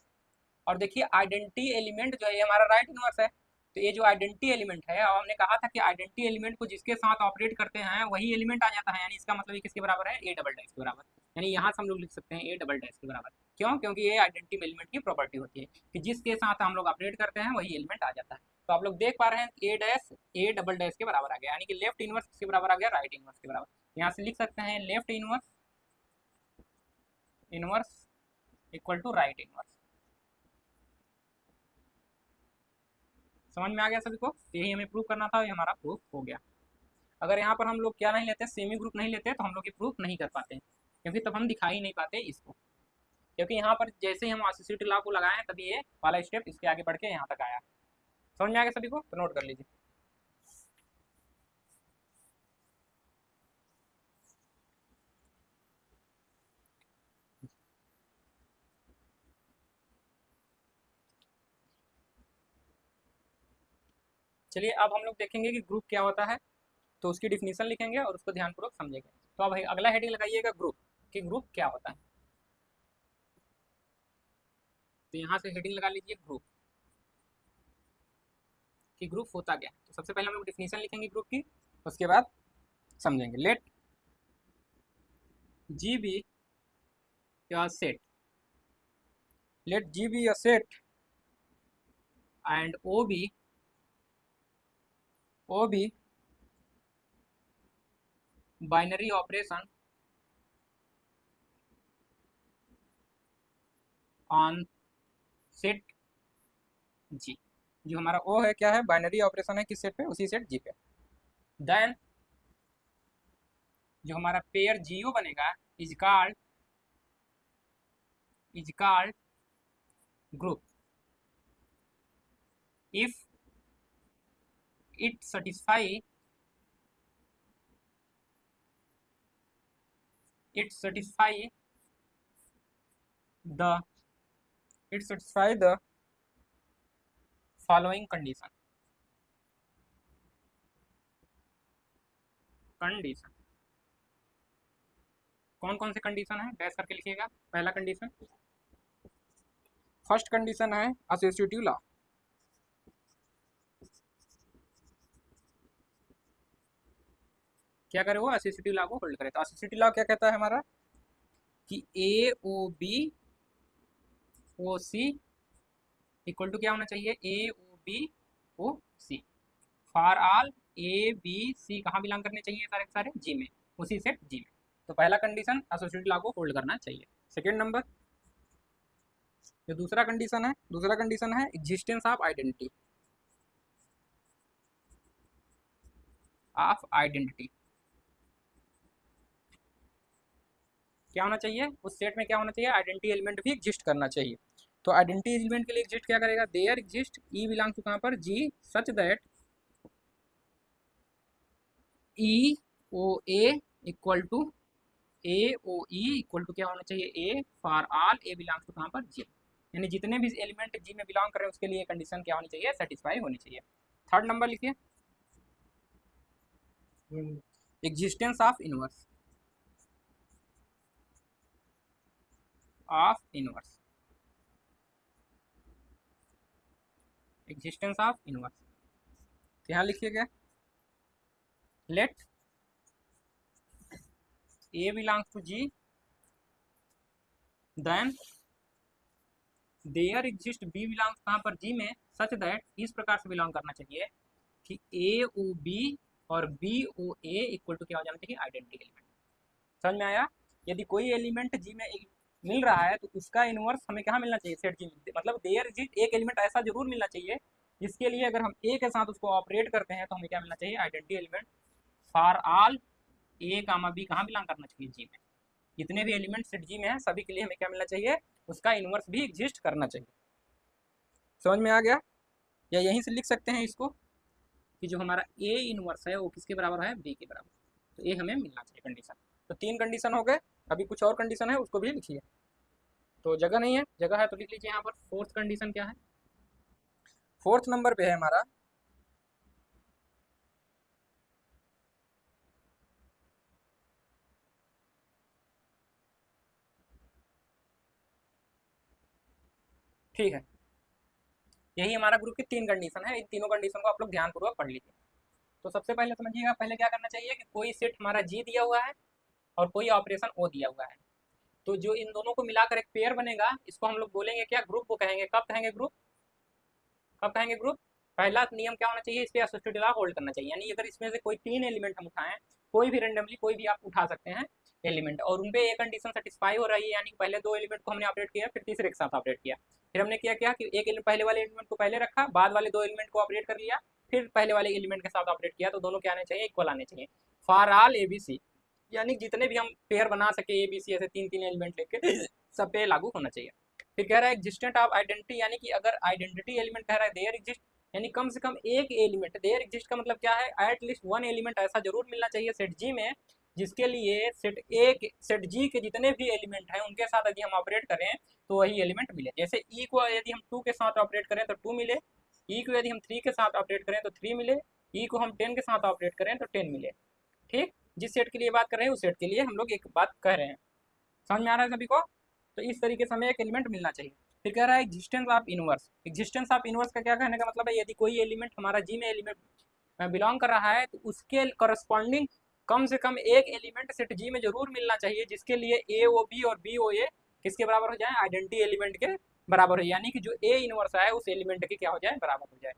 और देखिए आइडेंटिटी एलिमेंट जो है ये हमारा राइट इनवर्स है, तो ये जो आइडेंटिटी एलिमेंट है, और हमने कहा था कि आइडेंटिटी एलिमेंट को जिसके साथ ऑपरेट करते हैं वही एलिमेंट आ जाता है, यानी इसका मतलब ये किसके बराबर है, ए डबल डैश के बराबर, यानी यहाँ से हम लोग लिख सकते हैं ए डबल डैश के बराबर। क्यों, क्योंकि ये आइडेंटिटी एलिमेंट की प्रॉपर्टी होती है कि जिसके साथ हम लोग ऑपरेट करते हैं वही एलिमेंट आ जाता है। तो आप लोग देख पा रहे हैं A dash A double dash के बराबर आ गया, यानी कि लेफ्ट इनवर्स के बराबर आ गया, राइट इनवर्स के बराबर। यहाँ से लिख सकते हैं left inverse inverse equal to right inverse. समझ में आ गया सभी को, यही हमें प्रूव करना था, ये हमारा प्रूफ हो गया। अगर यहाँ पर हम लोग क्या नहीं लेते, सेमी ग्रुप नहीं लेते, तो हम लोग ये प्रूफ नहीं कर पाते, क्योंकि तब हम दिखा ही नहीं पाते इसको, क्योंकि यहाँ पर जैसे ही हम एसोसिएटिव लॉ को लगाएं तभी ये वाला स्टेप इसके आगे बढ़ के यहाँ तक आया। समझ में आ गया सभी को, तो नोट कर लीजिए। चलिए अब हम लोग देखेंगे कि ग्रुप क्या होता है, तो उसकी डिफिनीशन लिखेंगे और उसको ध्यानपूर्वक समझेंगे। तो अब अगला हेडिंग लगाइएगा ग्रुप, कि ग्रुप क्या होता है। तो यहाँ से हेडिंग लगा लीजिए ग्रुप, कि ग्रुप होता क्या है। तो सबसे पहले हम लोग डिफिनीशन लिखेंगे ग्रुप की, उसके बाद समझेंगे। Let G be a set, let G be a set and O be binary operation on set G। जो हमारा O है क्या है, बाइनरी ऑपरेशन है किस सेट पे, उसी सेट G पे। देन जो हमारा पेयर GO बनेगा is called group if it satisfy the following condition। कौन कौन से कंडीशन है, डैश करके लिखिएगा। पहला कंडीशन, फर्स्ट कंडीशन है एसोसिएटिव लॉ। क्या करे वो, एसोसिएटिव लॉ को होल्ड करे। तो एसोसिएटिव लॉ क्या कहता है हमारा, कि A O B O C equal to क्या होना चाहिए, A O B O C. For all A B C कहाँ बिलोंग करने चाहिए, सारे सारे जी में, उसी सेट जी में। तो पहला कंडीशन एसोसिएटिव लॉ को होल्ड करना चाहिए। सेकेंड नंबर, जो दूसरा कंडीशन है एग्जिस्टेंस ऑफ आइडेंटिटी। क्या होना चाहिए उस सेट में, क्या होना चाहिए, आइडेंटिटी एलिमेंट भी एग्जिस्ट करना चाहिए। तो आइडेंटिटी एलिमेंट के लिए एग्जिस्ट क्या करेगा, there exist E belong to कहाँ पर, G, such that E O A equal to A O E equal to क्या होना चाहिए, A for all A belongs to कहाँ पर, जी। यानी जितने भी एलिमेंट जी में बिलोंग कर रहे हैं उसके लिए कंडीशन क्या होनी चाहिए, सेटिस्फाई होनी चाहिए। थर्ड नंबर लिखिए, existence of inverse existence of inverse. यहाँ लिखिएगा, let A belongs to G then there exist B belongs कहाँ पर, जी में, सच दैट इस प्रकार से बिलोंग करना चाहिए कि ए ओ बी और B O A equal to क्या हो जाना चाहिए, आइडेंटिटी एलिमेंट। समझ में आया। यदि कोई एलिमेंट जी में मिल रहा है तो उसका इनवर्स हमें कहाँ मिलना चाहिए, सेट जी में। मतलब देयर एग्जिस्ट एक एलिमेंट ऐसा जरूर मिलना चाहिए जिसके लिए अगर हम ए के साथ उसको ऑपरेट करते हैं तो हमें क्या मिलना चाहिए, identity element for all A comma B कहाँ बिलोंग करना चाहिए, जी में। जितने भी एलिमेंट सेट जी में है सभी के लिए हमें क्या मिलना चाहिए, उसका इनवर्स भी एग्जिस्ट करना चाहिए। समझ में आ गया। या यहीं से लिख सकते हैं इसको, कि जो हमारा ए इनवर्स है वो किसके बराबर है, बी के बराबर। तो ये हमें मिलना चाहिए कंडीशन। तो तीन कंडीशन हो गए, अभी कुछ और कंडीशन है उसको भी लिखिए। तो जगह नहीं है, जगह है तो लिख लीजिए यहाँ पर। फोर्थ कंडीशन क्या है, फोर्थ नंबर पे है हमारा, ठीक है। यही हमारा ग्रुप की तीन कंडीशन है, इन तीनों कंडीशन को आप लोग ध्यानपूर्वक पढ़ लीजिए। तो सबसे पहले समझिएगा, पहले क्या करना चाहिए कि कोई सेट हमारा जी दिया हुआ है और कोई ऑपरेशन ओ दिया हुआ है। तो जो इन दोनों को मिलाकर एक पेयर बनेगा, इसको हम लोग बोलेंगे क्या, ग्रुप को कहेंगे। कब कहेंगे ग्रुप, कब कहेंगे ग्रुप, पहला नियम क्या होना चाहिए, इस पे एसोसिएटिव लॉ होल्ड करना चाहिए। यानी अगर इसमें से कोई तीन एलिमेंट हम उठाएं, कोई भी रेंडमली कोई भी आप उठा सकते हैं एलिमेंट, और उनपे एक कंडीशन सेटिस्फाई हो रही है, यानी पहले दो एलिमेंट को हमने ऑपरेट किया, फिर तीसरे के साथ ऑपरेट किया, फिर हमने क्या किया कि एक एलिमेंट पहले वाले एलिमेंट को पहले रखा, बाद वाले दो एलिमेंट को ऑपरेट कर लिया, फिर पहले वाले एलिमेंट के साथ ऑपरेट किया, तो दोनों क्या आने चाहिए, इक्वल आने चाहिए। For all A B C, यानी जितने भी हम पेयर बना सके ए बी सी, ऐसे तीन तीन एलिमेंट लेके सब पे लागू होना चाहिए। फिर कह रहा है एग्जिस्टेंट ऑफ आइडेंटिटी, यानी कि अगर आइडेंटिटी एलिमेंट कह रहा है देयर एग्जिस्ट, यानी कम से कम एक एलिमेंट, देयर एग्जिस्ट का मतलब क्या है, एट लीस्ट वन एलिमेंट ऐसा जरूर मिलना चाहिए सेट जी में जिसके लिए सेट जी के जितने भी एलिमेंट हैं उनके साथ यदि हम ऑपरेट करें तो वही एलिमेंट मिले। जैसे ई को यदि हम टू के साथ ऑपरेट करें तो टू मिले, ई को यदि हम 3 के साथ ऑपरेट करें तो 3 मिले, ई को हम 10 के साथ ऑपरेट करें तो 10 मिले। ठीक, जिस सेट के लिए बात कर रहे हैं उस सेट के लिए हम लोग एक बात कह रहे हैं। समझ में आ रहा है सभी को? तो इस तरीके से हमें एक एलिमेंट मिलना चाहिए। फिर कह रहा है existence of inverse. Existence of inverse का क्या कहने का मतलब है, यदि कोई एलिमेंट हमारा जी में एलिमेंट बिलोंग कर रहा है तो उसके करस्पॉन्डिंग कम से कम एक एलिमेंट सेट जी में जरूर मिलना चाहिए, जिसके लिए ए ओ बी और बी ओ ए किसके बराबर हो जाए, आइडेंटिटी एलिमेंट के बराबर हो, यानी कि जो ए इनवर्स है उस एलिमेंट के क्या हो जाए, बराबर हो जाए।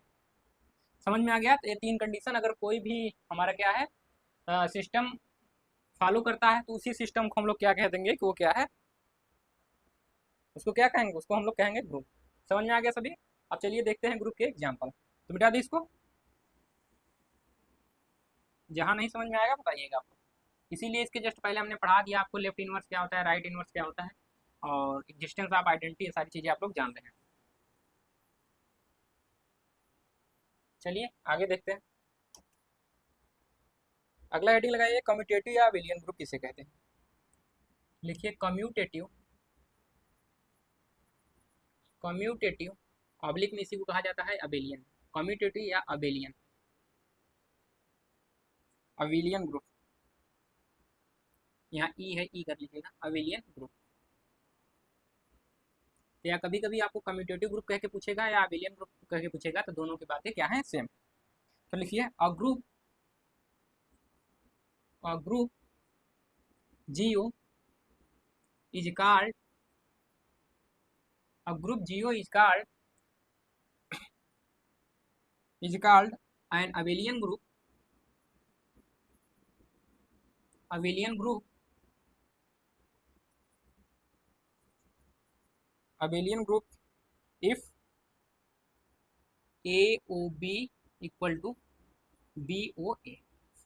समझ में आ गया? तो ये 3 कंडीशन अगर कोई भी हमारा क्या है सिस्टम फॉलो करता है तो उसी सिस्टम को हम लोग क्या कह देंगे कि वो क्या है, उसको क्या कहेंगे, उसको हम लोग कहेंगे ग्रुप। समझ में आ गया सभी? अब चलिए देखते हैं ग्रुप के एग्जाम्पल। तो मिटा दी इसको, जहाँ नहीं समझ में आएगा बताइएगा आपको। इसीलिए इसके जस्ट पहले हमने पढ़ा दिया आपको लेफ्ट इनवर्स क्या होता है, राइट इनवर्स क्या होता है, और एग्जिस्टेंस ऑफ आइडेंटिटी, ये सारी चीज़ें आप लोग जान रहे हैं। चलिए आगे देखते हैं। अगला हेडिंग लगाइए, कम्यूटेटिव या अबेलियन ग्रुप किसे कहते हैं। लिखिए कम्यूटेटिव, कम्यूटेटिव ऑब्लिक में इसी को कहा जाता है अबेलियन। कम्यूटेटिव या अबेलियन, अबेलियन ग्रुप, यहाँ ई है, ई कर लीजिएगा, अबेलियन ग्रुप। तो या कभी कभी आपको कम्यूटेटिव ग्रुप कह के पूछेगा या अबेलियन ग्रुप कह के पूछेगा, तो दोनों की बातें क्या है, सेम। तो लिखिए a group, a group GO is called, a group GO is called an abelian group, abelian group, abelian group if AOB equal to BOA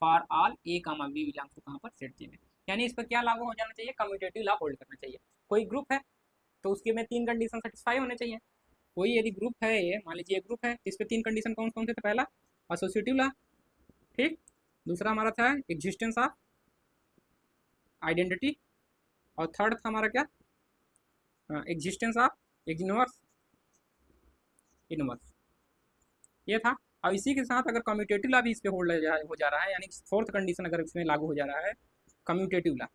for all A comma B belongs to कहाँ पर, सेट जी में। यानी इस पर क्या लागू हो जाना चाहिए, कम्यूटेटिव लॉ होल्ड करना चाहिए। कोई ग्रुप है तो उसके में 3 कंडीशन सेटिस्फाई होने चाहिए। कोई यदि ग्रुप है, ये मान लीजिए ग्रुप है, तो इस पर 3 कंडीशन कौन कौन से थे, पहला एसोसिएटिव लॉ, ठीक, दूसरा हमारा था एग्जिस्टेंस ऑफ आइडेंटिटी, और थर्ड था हमारा क्या, एग्जिस्टेंस ऑफ इनवर्स, इनवर्स ये था। अब इसी के साथ अगर कम्यूटेटिव लॉ भी इस पे होल्ड हो जा रहा है, यानी फोर्थ कंडीशन अगर इसमें लागू हो जा रहा है, कम्यूटेटिव लॉ,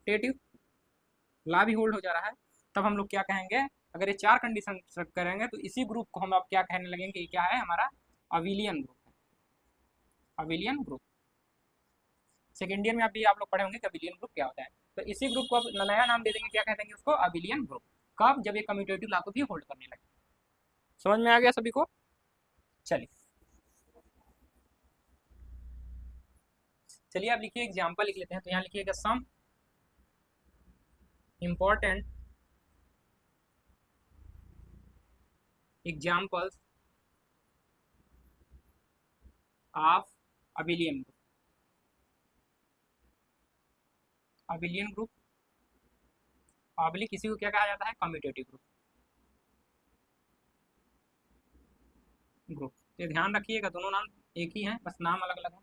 टेटिव लॉ भी होल्ड हो जा रहा है, तब हम लोग क्या कहेंगे, अगर ये 4 कंडीशन सेट करेंगे तो इसी ग्रुप को हम अब क्या कहने लगेंगे, क्या है हमारा अविलियन ग्रुप है, अविलियन ग्रुप। सेकेंड ईयर में अभी आप लोग पढ़े होंगे कि अविलियन ग्रुप क्या होता है। तो इसी ग्रुप को अब नया नाम दे देंगे, क्या कह देंगे उसको, अविलियन ग्रुप। कब, जब ये कम्यूटेटिव लॉ को भी होल्ड करने लगे। समझ में आ गया सभी को? चलिए चलिए आप लिखिए एग्जाम्पल लिख लेते हैं। तो यहाँ लिखिएगा some important examples of abelian group, abelian group oblique किसी को क्या कहा जाता है, कम्यूटेटिव ग्रुप, ग्रुप। तो ध्यान रखिएगा दोनों नाम एक ही हैं, बस नाम अलग अलग है।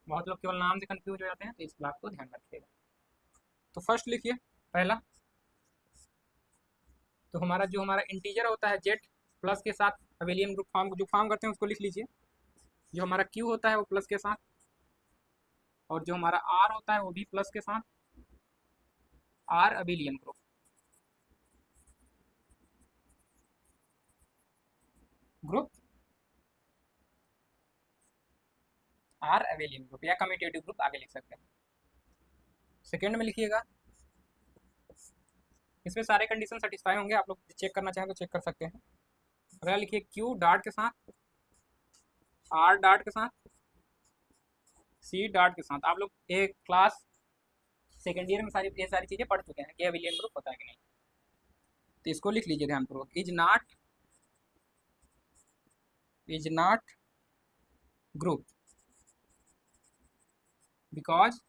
बहुत लोग केवल नाम से कंफ्यूज हो जाते हैं, तो इस बात को ध्यान रखिएगा। तो फर्स्ट लिखिए पहला, तो हमारा जो हमारा इंटीजर होता है जेड प्लस के साथ अबेलियन ग्रुप फॉर्म जो फॉर्म करते हैं उसको लिख लीजिए। जो हमारा क्यू होता है वो प्लस के साथ, और जो हमारा आर होता है वो भी प्लस के साथ, R abelian group, group R abelian group, या कम्यूटेटिव ग्रुप आगे लिख सकते हैं। सेकेंड में लिखिएगा, इसमें सारे कंडीशन सेटिस्फाई होंगे, आप लोग चेक करना चाहें तो चेक कर सकते हैं। अगला लिखिए क्यू डॉट के साथ, आर डॉट के साथ, सी डॉट के साथ। आप लोग एक क्लास सेकेंड ईयर में ये सारी चीज़ें पढ़ चुके हैं कि अबेलियन ग्रुप होता है कि नहीं। तो इसको लिख लीजिए ध्यानपूर्वक, इज नॉट ग्रुप बिकॉज,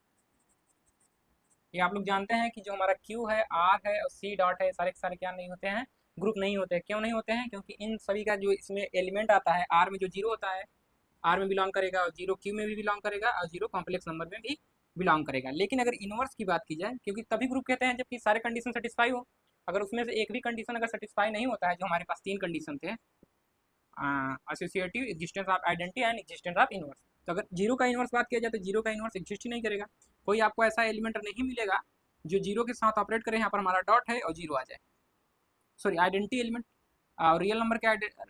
ये आप लोग जानते हैं कि जो हमारा क्यू है, आर है और सी डॉट है, सारे के सारे क्या नहीं होते हैं, ग्रुप नहीं होते हैं। क्यों नहीं होते हैं, क्योंकि इन सभी का जो इसमें एलिमेंट आता है, आर में जो जीरो होता है आर में बिलोंग करेगा, और जीरो क्यू में भी बिलोंग करेगा, और जीरो कॉम्प्लेक्स नंबर में भी बिलोंग करेगा। लेकिन अगर इनवर्स की बात की जाए, क्योंकि तभी ग्रुप कहते हैं जबकि सारे कंडीशन सेटिस्फाई हो। अगर उसमें से एक भी कंडीशन अगर सेटिस्फाई नहीं होता है, जो हमारे पास 3 कंडीशन थे, associative, existence of identity and existence of inverse, तो अगर जीरो का इनवर्स बात किया जाए तो जीरो का इनवर्स एग्जिस्ट ही नहीं करेगा। कोई आपको ऐसा एलिमेंट नहीं मिलेगा जो जीरो के साथ ऑपरेट करे, यहाँ पर हमारा डॉट है और जीरो आ जाए, सॉरी आइडेंटिटी एलिमेंट। और रियल नंबर के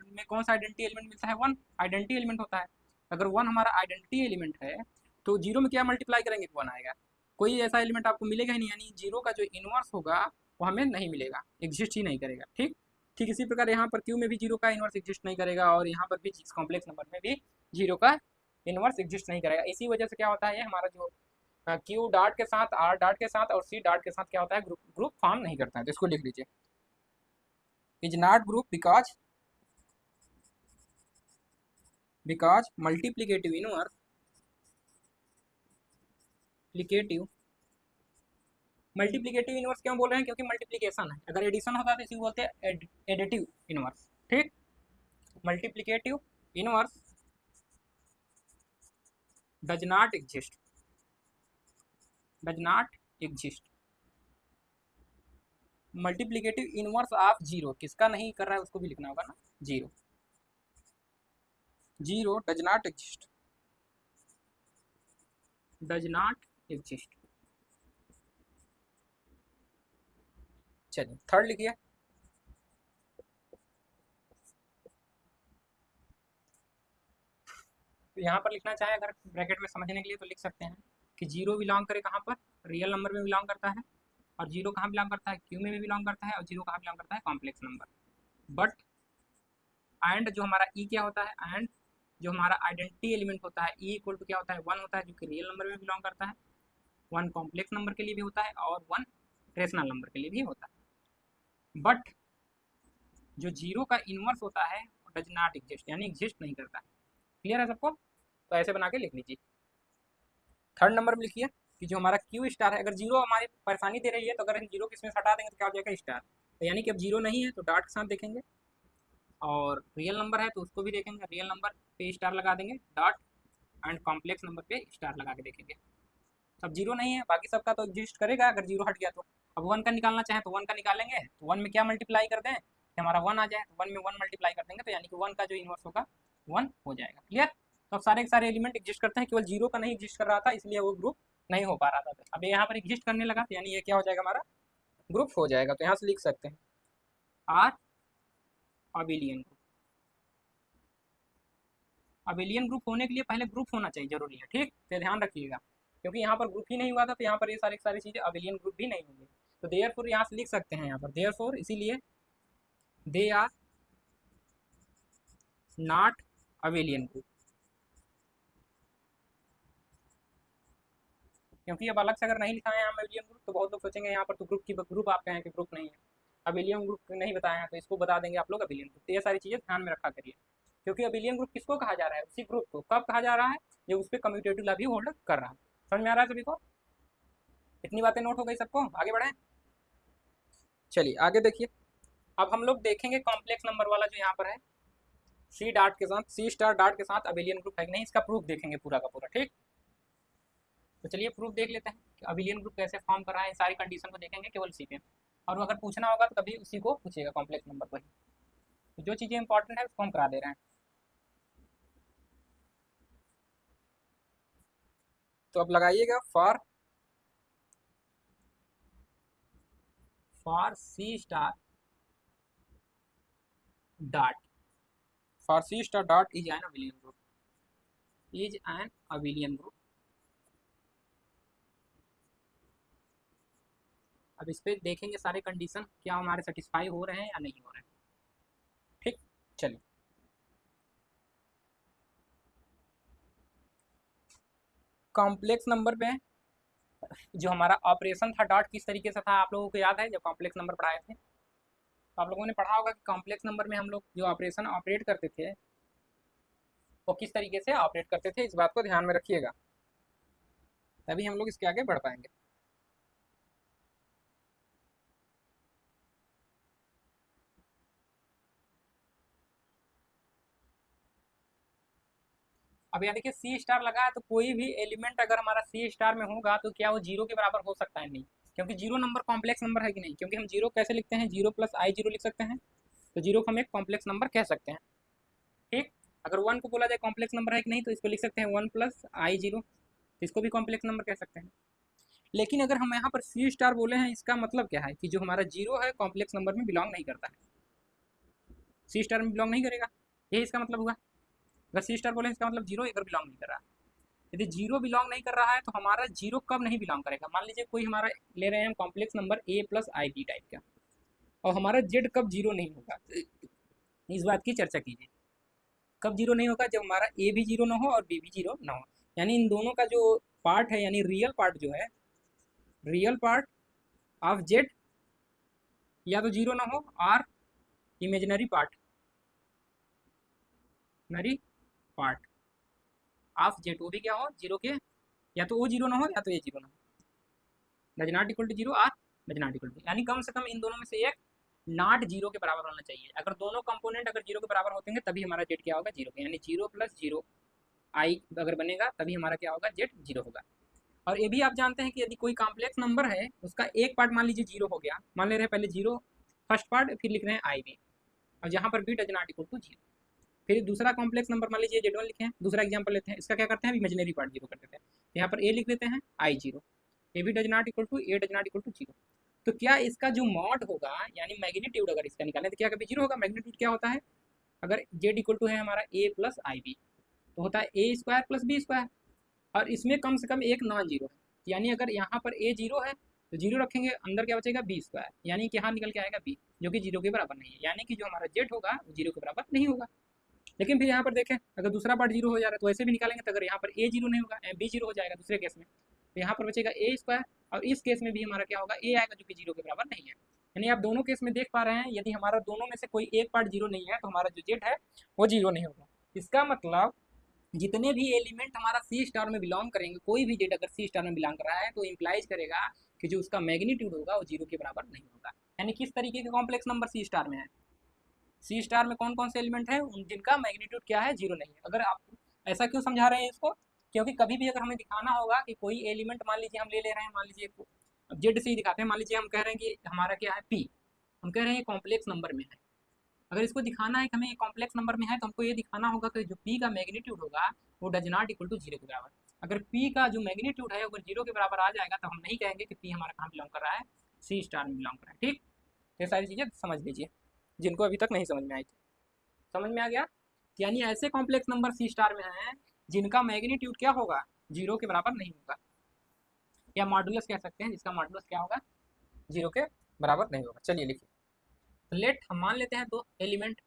में कौन सा आइडेंटिटी एलिमेंट मिलता है? वन आइडेंटिटी एलिमेंट होता है। अगर वन हमारा आइडेंटिटी एलिमेंट है तो जीरो में क्या मल्टीप्लाई करेंगे तो वन आएगा। कोई ऐसा एलिमेंट आपको मिलेगा ही नहीं, यानी जीरो का जो इनवर्स होगा वो हमें नहीं मिलेगा, एग्जिस्ट ही नहीं करेगा। ठीक ठीक इसी प्रकार यहाँ पर क्यू में भी जीरो का इनवर्स एग्जिस्ट नहीं करेगा, और यहाँ पर भी कॉम्प्लेक्स नंबर में भी जीरो का इनवर्स एग्जिस्ट नहीं करेगा। इसी वजह से क्या होता है, हमारा जो क्यू डॉट के साथ, आर डॉट के साथ और सी डॉट के साथ क्या होता है, ग्रुप फॉर्म नहीं करता है। तो इसको लिख लीजिए, is not group because multiplicative inverse multiplicative inverse क्यों बोल रहे हैं? क्योंकि मल्टीप्लीकेशन है। अगर एडिशन होता है तो इसी बोलते हैं एडिटिव इनवर्स। ठीक, multiplicative inverse does not exist, multiplicative inverse of zero, किसका नहीं कर रहा है उसको भी लिखना होगा ना, जीरो डज नॉट एग्जिस्ट। चलिए थर्ड लिखिए, तो यहाँ पर लिखना चाहे अगर ब्रैकेट में समझने के लिए तो लिख सकते हैं कि जीरो बिलोंग करे कहाँ पर, रियल नंबर में बिलोंग करता है, और जीरो कहाँ बिलोंग करता है, क्यू में भी बिलोंग करता है, और जीरो कहाँ बिलोंग करता है, कॉम्प्लेक्स नंबर। बट एंड जो हमारा ई क्या होता है, एंड जो हमारा आइडेंटिटी एलिमेंट होता है ई इक्वल टू क्या होता है, वन होता है, जो कि रियल नंबर में बिलोंग करता है, वन कॉम्प्लेक्स नंबर के लिए भी होता है और वन रेशनल नंबर के लिए भी होता है। बट जो जीरो का इनवर्स होता है डज नॉट एग्जिस्ट, यानी एग्जिस्ट नहीं करता है। क्लियर है सबको? तो ऐसे बना के लिख लीजिए। थर्ड नंबर में लिखिए कि जो हमारा क्यू स्टार है, अगर जीरो हमारी परेशानी दे रही है तो अगर हम जीरो किसमें हटा देंगे तो क्या हो जाएगा, स्टार। तो यानी कि अब जीरो नहीं है तो डॉट के साथ देखेंगे, और रियल नंबर है तो उसको भी देखेंगे, रियल नंबर पे स्टार लगा देंगे डॉट, एंड कॉम्प्लेक्स नंबर पे स्टार लगा के देखेंगे। अब जीरो नहीं है, बाकी सबका तो एग्जिस्ट करेगा अगर जीरो हट गया तो। अब वन का निकालना चाहें तो वन का निकालेंगे, तो वन में क्या मल्टीप्लाई कर दें कि हमारा वन आ जाए, तो वन में वन मल्टीप्लाई कर देंगे तो यानी कि वन का जो इनवर्स होगा वन हो जाएगा। क्लियर? तो अब सारे के सारे एलिमेंट एग्जिस्ट करते हैं, केवल जीरो का नहीं एग्जिस्ट कर रहा था, इसलिए वो ग्रुप नहीं हो पा रहा था। अब यहाँ पर एग्जिस्ट करने लगा तो यानी ये क्या हो जाएगा, हमारा ग्रुप हो जाएगा। तो यहाँ से लिख सकते हैं are abelian group. Abelian group होने के लिए पहले ग्रुप होना चाहिए, जरूरी है। ठीक, तो ध्यान रखिएगा, क्योंकि यहाँ पर ग्रुप ही नहीं हुआ था तो यहाँ पर ये सारी सारी चीज़ें अबिलियन ग्रुप भी नहीं होंगे। तो देयरफॉर यहाँ से लिख सकते हैं, यहाँ पर देयरफॉर इसीलिए they are not abelian group, क्योंकि अब अलग से अगर नहीं लिखा है यहाँ अबिलियन ग्रुप तो बहुत लोग सोचेंगे यहाँ पर तो ग्रुप की ग्रुप आप कहें कि ग्रुप नहीं है, अबिलियन ग्रुप नहीं बताया है तो इसको बता देंगे आप लोग अबिलियन ग्रुप। तो ये सारी चीज़ें ध्यान में रखा करिए, क्योंकि अबिलियन ग्रुप किसको कहा जा रहा है, उसी ग्रुप को। कब कहा जा रहा है, जो उस पर कम्यूटेटिव लॉ भी होल्ड कर रहा है। समझ में आ रहा है सभी को? इतनी बातें नोट हो गई सबको? आगे बढ़े, चलिए आगे देखिए। अब हम लोग देखेंगे कॉम्प्लेक्स नंबर वाला जो यहाँ पर है, सी डॉट के साथ, सी स्टार डॉट के साथ अबिलियन ग्रुप है कि नहीं, इसका प्रूफ देखेंगे पूरा का पूरा। ठीक, तो चलिए प्रूफ देख लेते हैं कि अबिलियन ग्रुप कैसे फॉर्म कर रहा है, सारी कंडीशन को देखेंगे केवल सी पे, और अगर पूछना होगा तो कभी उसी को पूछेगा, कॉम्प्लेक्स नंबर पर ही। तो जो चीज़ें इंपॉर्टेंट है उसको हम करा दे रहे हैं। तो अब लगाइएगा for C star dot, for C star dot is an abelian group, is an abelian group. अब इस पर देखेंगे सारे कंडीशन क्या हमारे सेटिस्फाई हो रहे हैं या नहीं हो रहे हैं। ठीक, चलिए कॉम्प्लेक्स नंबर पे जो हमारा ऑपरेशन था डॉट किस तरीके से था, आप लोगों को याद है जब कॉम्प्लेक्स नंबर पढ़ाए थे तो आप लोगों ने पढ़ा होगा कि कॉम्प्लेक्स नंबर में हम लोग जो ऑपरेशन ऑपरेट करते थे वो किस तरीके से ऑपरेट करते थे, इस बात को ध्यान में रखिएगा, तभी हम लोग इसके आगे बढ़ पाएंगे। अब यहाँ देखिए सी स्टार लगा है तो कोई भी एलिमेंट अगर हमारा सी स्टार में होगा तो क्या वो जीरो के बराबर हो सकता है? नहीं, क्योंकि जीरो नंबर कॉम्प्लेक्स नंबर है कि नहीं, क्योंकि हम जीरो कैसे लिखते हैं, जीरो प्लस आई जीरो लिख सकते हैं, तो जीरो को हम एक कॉम्प्लेक्स नंबर कह सकते हैं। ठीक, अगर वन को बोला जाए कॉम्प्लेक्स नंबर है कि नहीं, तो इसको लिख सकते हैं वन प्लस आई जीरो, तो इसको भी कॉम्प्लेक्स नंबर कह सकते हैं। लेकिन अगर हम यहाँ पर सी स्टार बोले हैं, इसका मतलब क्या है कि जो हमारा जीरो है कॉम्प्लेक्स नंबर में बिलोंग नहीं करता है, सी स्टार में बिलोंग नहीं करेगा, यही इसका मतलब हुआ। अगर सी स्टार बोले इसका मतलब जीरो अगर बिलोंग नहीं कर रहा, यदि जीरो बिलोंग नहीं कर रहा है तो हमारा जीरो कब नहीं बिलोंग करेगा, मान लीजिए कोई हमारा ले रहे हैं हम complex number a plus i b type का, और हमारा जेड कब जीरो नहीं होगा, इस बात की चर्चा कीजिए। कब जीरो नहीं होगा, जब हमारा ए भी जीरो ना हो और बी भी जीरो ना हो, यानी इन दोनों का जो पार्ट है, यानी रियल पार्ट जो है, रियल पार्ट ऑफ जेड या तो जीरो ना हो, और imaginary part, imaginary part of Z वो भी क्या हो, जीरो के, या तो वो जीरो ना हो या तो ये जीरो ना हो, does not equal to zero और डज नॉट इक्वल टू, यानी कम से कम इन दोनों में से एक नॉट जीरो के बराबर होना चाहिए। अगर दोनों कंपोनेंट अगर जीरो के बराबर होते हैं तभी हमारा जेड क्या होगा, जीरो के, यानी जीरो प्लस जीरो आई अगर बनेगा तभी हमारा क्या होगा, जेड जीरो होगा। और ये भी आप जानते हैं कि यदि कोई कॉम्प्लेक्स नंबर है उसका एक पार्ट मान लीजिए जीरो हो गया, मान ले रहे हैं पहले जीरो फर्स्ट पार्ट, फिर लिख रहे हैं आई बी, और जहाँ पर b does not equal to zero, फिर दूसरा कॉम्प्लेक्स नंबर मान लीजिए जेड वन लिखे हैं, दूसरा एग्जाम्पल लेते हैं, इसका क्या करते हैं, इमेजिनरी पार्ट जीरो कर देते हैं, तो यहाँ पर ए लिख देते हैं I zero, A B does not equal to A does not equal to zero. तो क्या इसका जो मॉड होगा, यानी मैग्नीट्यूड अगर इसका निकालें तो क्या कभी जीरो होगा, मैग्नीट्यूड क्या होता है, अगर जेड इक्वल टू है हमारा ए प्लस आई बी, तो होता है ए स्क्वायर प्लस बी स्क्वायर, और इसमें कम से कम एक नॉन जीरो है, यानी अगर यहाँ पर ए जीरो है तो जीरो रखेंगे, अंदर क्या बचेगा बी स्क्वायर, यानी कि यहाँ निकल के आएगा बी, जो कि जीरो के बराबर नहीं है, यानी कि जो हमारा जेड होगा वो जीरो के बराबर नहीं होगा। लेकिन फिर यहाँ पर देखें, अगर दूसरा पार्ट जीरो हो जा रहा है तो ऐसे भी निकालेंगे, तो अगर यहाँ पर ए जीरो नहीं होगा, बी जीरो हो जाएगा दूसरे केस में, तो यहाँ पर बचेगा ए स्क्वायर, और इस केस में भी हमारा क्या होगा, ए आएगा, जो कि जीरो के बराबर नहीं है। यानी आप दोनों केस में देख पा रहे हैं, यदि हमारा दोनों में से कोई एक पार्ट जीरो नहीं है तो हमारा जो जेड है वो जीरो नहीं होगा। इसका मतलब जितने भी एलिमेंट हमारा सी स्टार में बिलोंग करेंगे, कोई भी जेड अगर सी स्टार में बिलोंग कर रहा है तो इम्प्लाइज करेगा कि जो उसका मैग्नीट्यूड होगा वो जीरो के बराबर नहीं होगा। यानी किस तरीके के कॉम्प्लेक्स नंबर सी स्टार में है, सी स्टार में कौन कौन से एलिमेंट है जिनका मैग्नीट्यूड क्या है, जीरो नहीं है। अगर आप ऐसा क्यों समझा रहे हैं इसको, क्योंकि कभी भी अगर हमें दिखाना होगा कि कोई एलिमेंट मान लीजिए हम ले रहे हैं, मान लीजिए जेड से ही दिखाते हैं, मान लीजिए हम कह रहे हैं कि हमारा क्या है पी, हम कह रहे हैं कॉम्प्लेक्स नंबर में है, अगर इसको दिखाना है कि हमें कॉम्प्लेक्स नंबर में है तो हमको ये दिखाना होगा कि जो पी का मैग्नीट्यूड होगा वो does not equal to zero के बराबर। अगर पी का जो मैग्नीट्यूड है अगर जीरो के बराबर आ जाएगा तो हम नहीं कहेंगे कि पी हमारा कहाँ बिलोंग कर रहा है, सी स्टार में बिलोंग कर रहा है। ठीक, ये सारी चीज़ें समझ लीजिए जिनको अभी तक नहीं समझ में आई थी, समझ में आ गया। यानी ऐसे कॉम्प्लेक्स नंबर सी स्टार में हैं जिनका मैग्नीट्यूड क्या होगा, जीरो के बराबर नहीं होगा, या मॉडुलस कह सकते हैं जिसका मॉडुलस क्या होगा, जीरो के बराबर नहीं होगा। चलिए लिखिए, लेट हम मान लेते हैं दो element,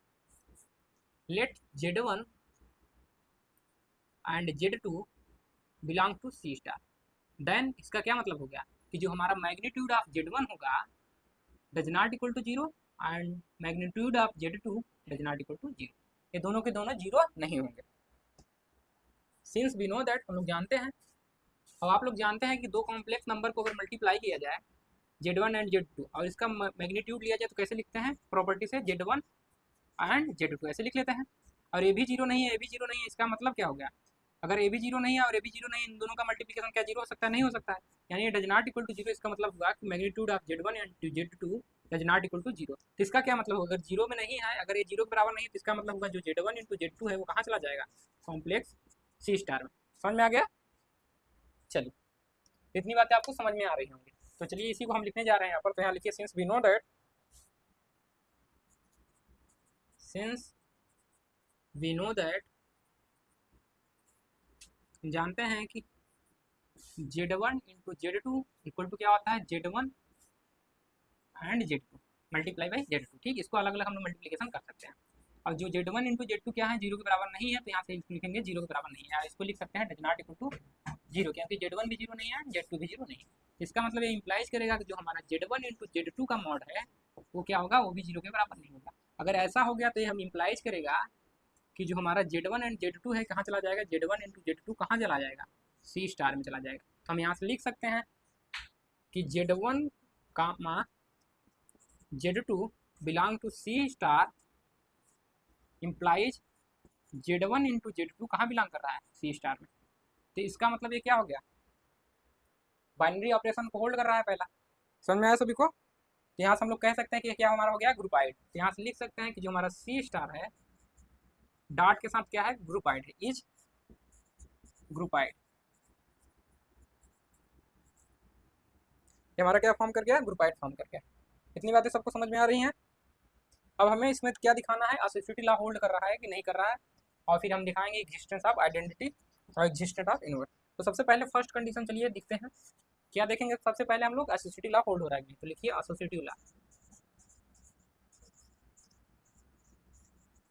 let Z1 and Z2 belong to C star, then इसका क्या मतलब हो गया कि जो हमारा मैग्नीट्यूड ऑफ Z1 होगा does not equal to zero, and magnitude of Z2 does not equal to zero, ये दोनों के दोनों जीरो नहीं होंगे। सिंस वी नो दैट, हम लोग जानते हैं, और आप लोग जानते हैं कि दो कॉम्प्लेक्स नंबर को अगर मल्टीप्लाई किया जाए Z1 एंड Z2 और इसका मैग्नीट्यूड लिया जाए तो कैसे लिखते हैं, प्रॉपर्टी से Z1 एंड Z2 ऐसे लिख लेते हैं। और ए भी जीरो नहीं है, ए भी जीरो नहीं है, इसका मतलब क्या हो गया, अगर ए भी जीरो नहीं है और ए भी जीरो नहीं है, इन दोनों का मल्टीप्लिकेशन क्या जीरो हो सकता है, नहीं हो सकता है, यानी ये does not equal to zero. इसका मतलब हुआ कि magnitude of Z1 and Z2 does not equal to zero. तो इसका क्या मतलब होगा, अगर जीरो में नहीं है, अगर ये जीरो के बराबर नहीं है तो इसका मतलब होगा जो Z1 इंटू Z2 है वो कहाँ चला जाएगा, कॉम्प्लेक्स सी स्टार में। समझ में आ गया, चलिए इतनी बातें आपको समझ में आ रही होंगी, तो चलिए इसी को हम लिखने जा रहे हैं यहाँ पर। तो यहाँ लिखिए, since we know that, since we know that, जानते हैं कि Z1 into Z2 equal to क्या होता है, Z1 and Z2 multiply by Z2। ठीक, इसको अलग अलग हम लोग मल्टीप्लिकेशन कर सकते हैं। और जो Z1 इंटू Z2 क्या है, जीरो के बराबर नहीं है, तो यहाँ से लिखेंगे जीरो के बराबर नहीं है, इसको लिख सकते हैं does not equal to zero, क्योंकि Z1 भी जीरो नहीं है, Z2 भी जीरो नहीं है। इसका मतलब ये इंप्लाइज करेगा कि जो हमारा Z1 इंटू Z2 का मॉड है वो क्या होगा, वो भी जीरो के बराबर नहीं होगा। अगर ऐसा हो गया तो ये हम इंप्लाइज करेगा कि जो हमारा Z1 एंड Z2 है कहाँ चला जाएगा, Z1 इंटू Z2 कहाँ चला जाएगा, सी स्टार में चला जाएगा। तो हम यहाँ से लिख सकते हैं कि Z1 का Z2 belong to C star implies Z1 into Z2 कहाँ बिलोंग कर रहा है, सी स्टार में। तो इसका मतलब ये क्या हो गया, बाइनरी ऑपरेशन को होल्ड कर रहा है पहला, समझ में आया सभी को? तो यहाँ से हम लोग कह सकते हैं कि क्या हमारा हो गया ग्रुपाइड। तो यहाँ से लिख सकते हैं कि जो हमारा सी स्टार है डॉट के साथ क्या है ग्रुपाइड है, इज ग्रुपाइड। ये हमारा क्या फॉर्म कर गया ग्रुपाइड फॉर्म कर गया। इतनी बातें सबको समझ में आ रही हैं? अब हमें इसमें क्या दिखाना है, एसोसिएटिव लॉ होल्ड कर रहा है कि नहीं कर रहा है, और फिर हम दिखाएंगे एग्जिस्टेंस ऑफ आइडेंटिटी और एग्जिस्टेंस ऑफ इनवर्स। तो सबसे पहले फर्स्ट कंडीशन चलिए दिखते हैं क्या देखेंगे। सबसे पहले हम लोग एसोसिएटिव लॉ होल्ड हो रहा है, तो लिखिए एसोसिएटिव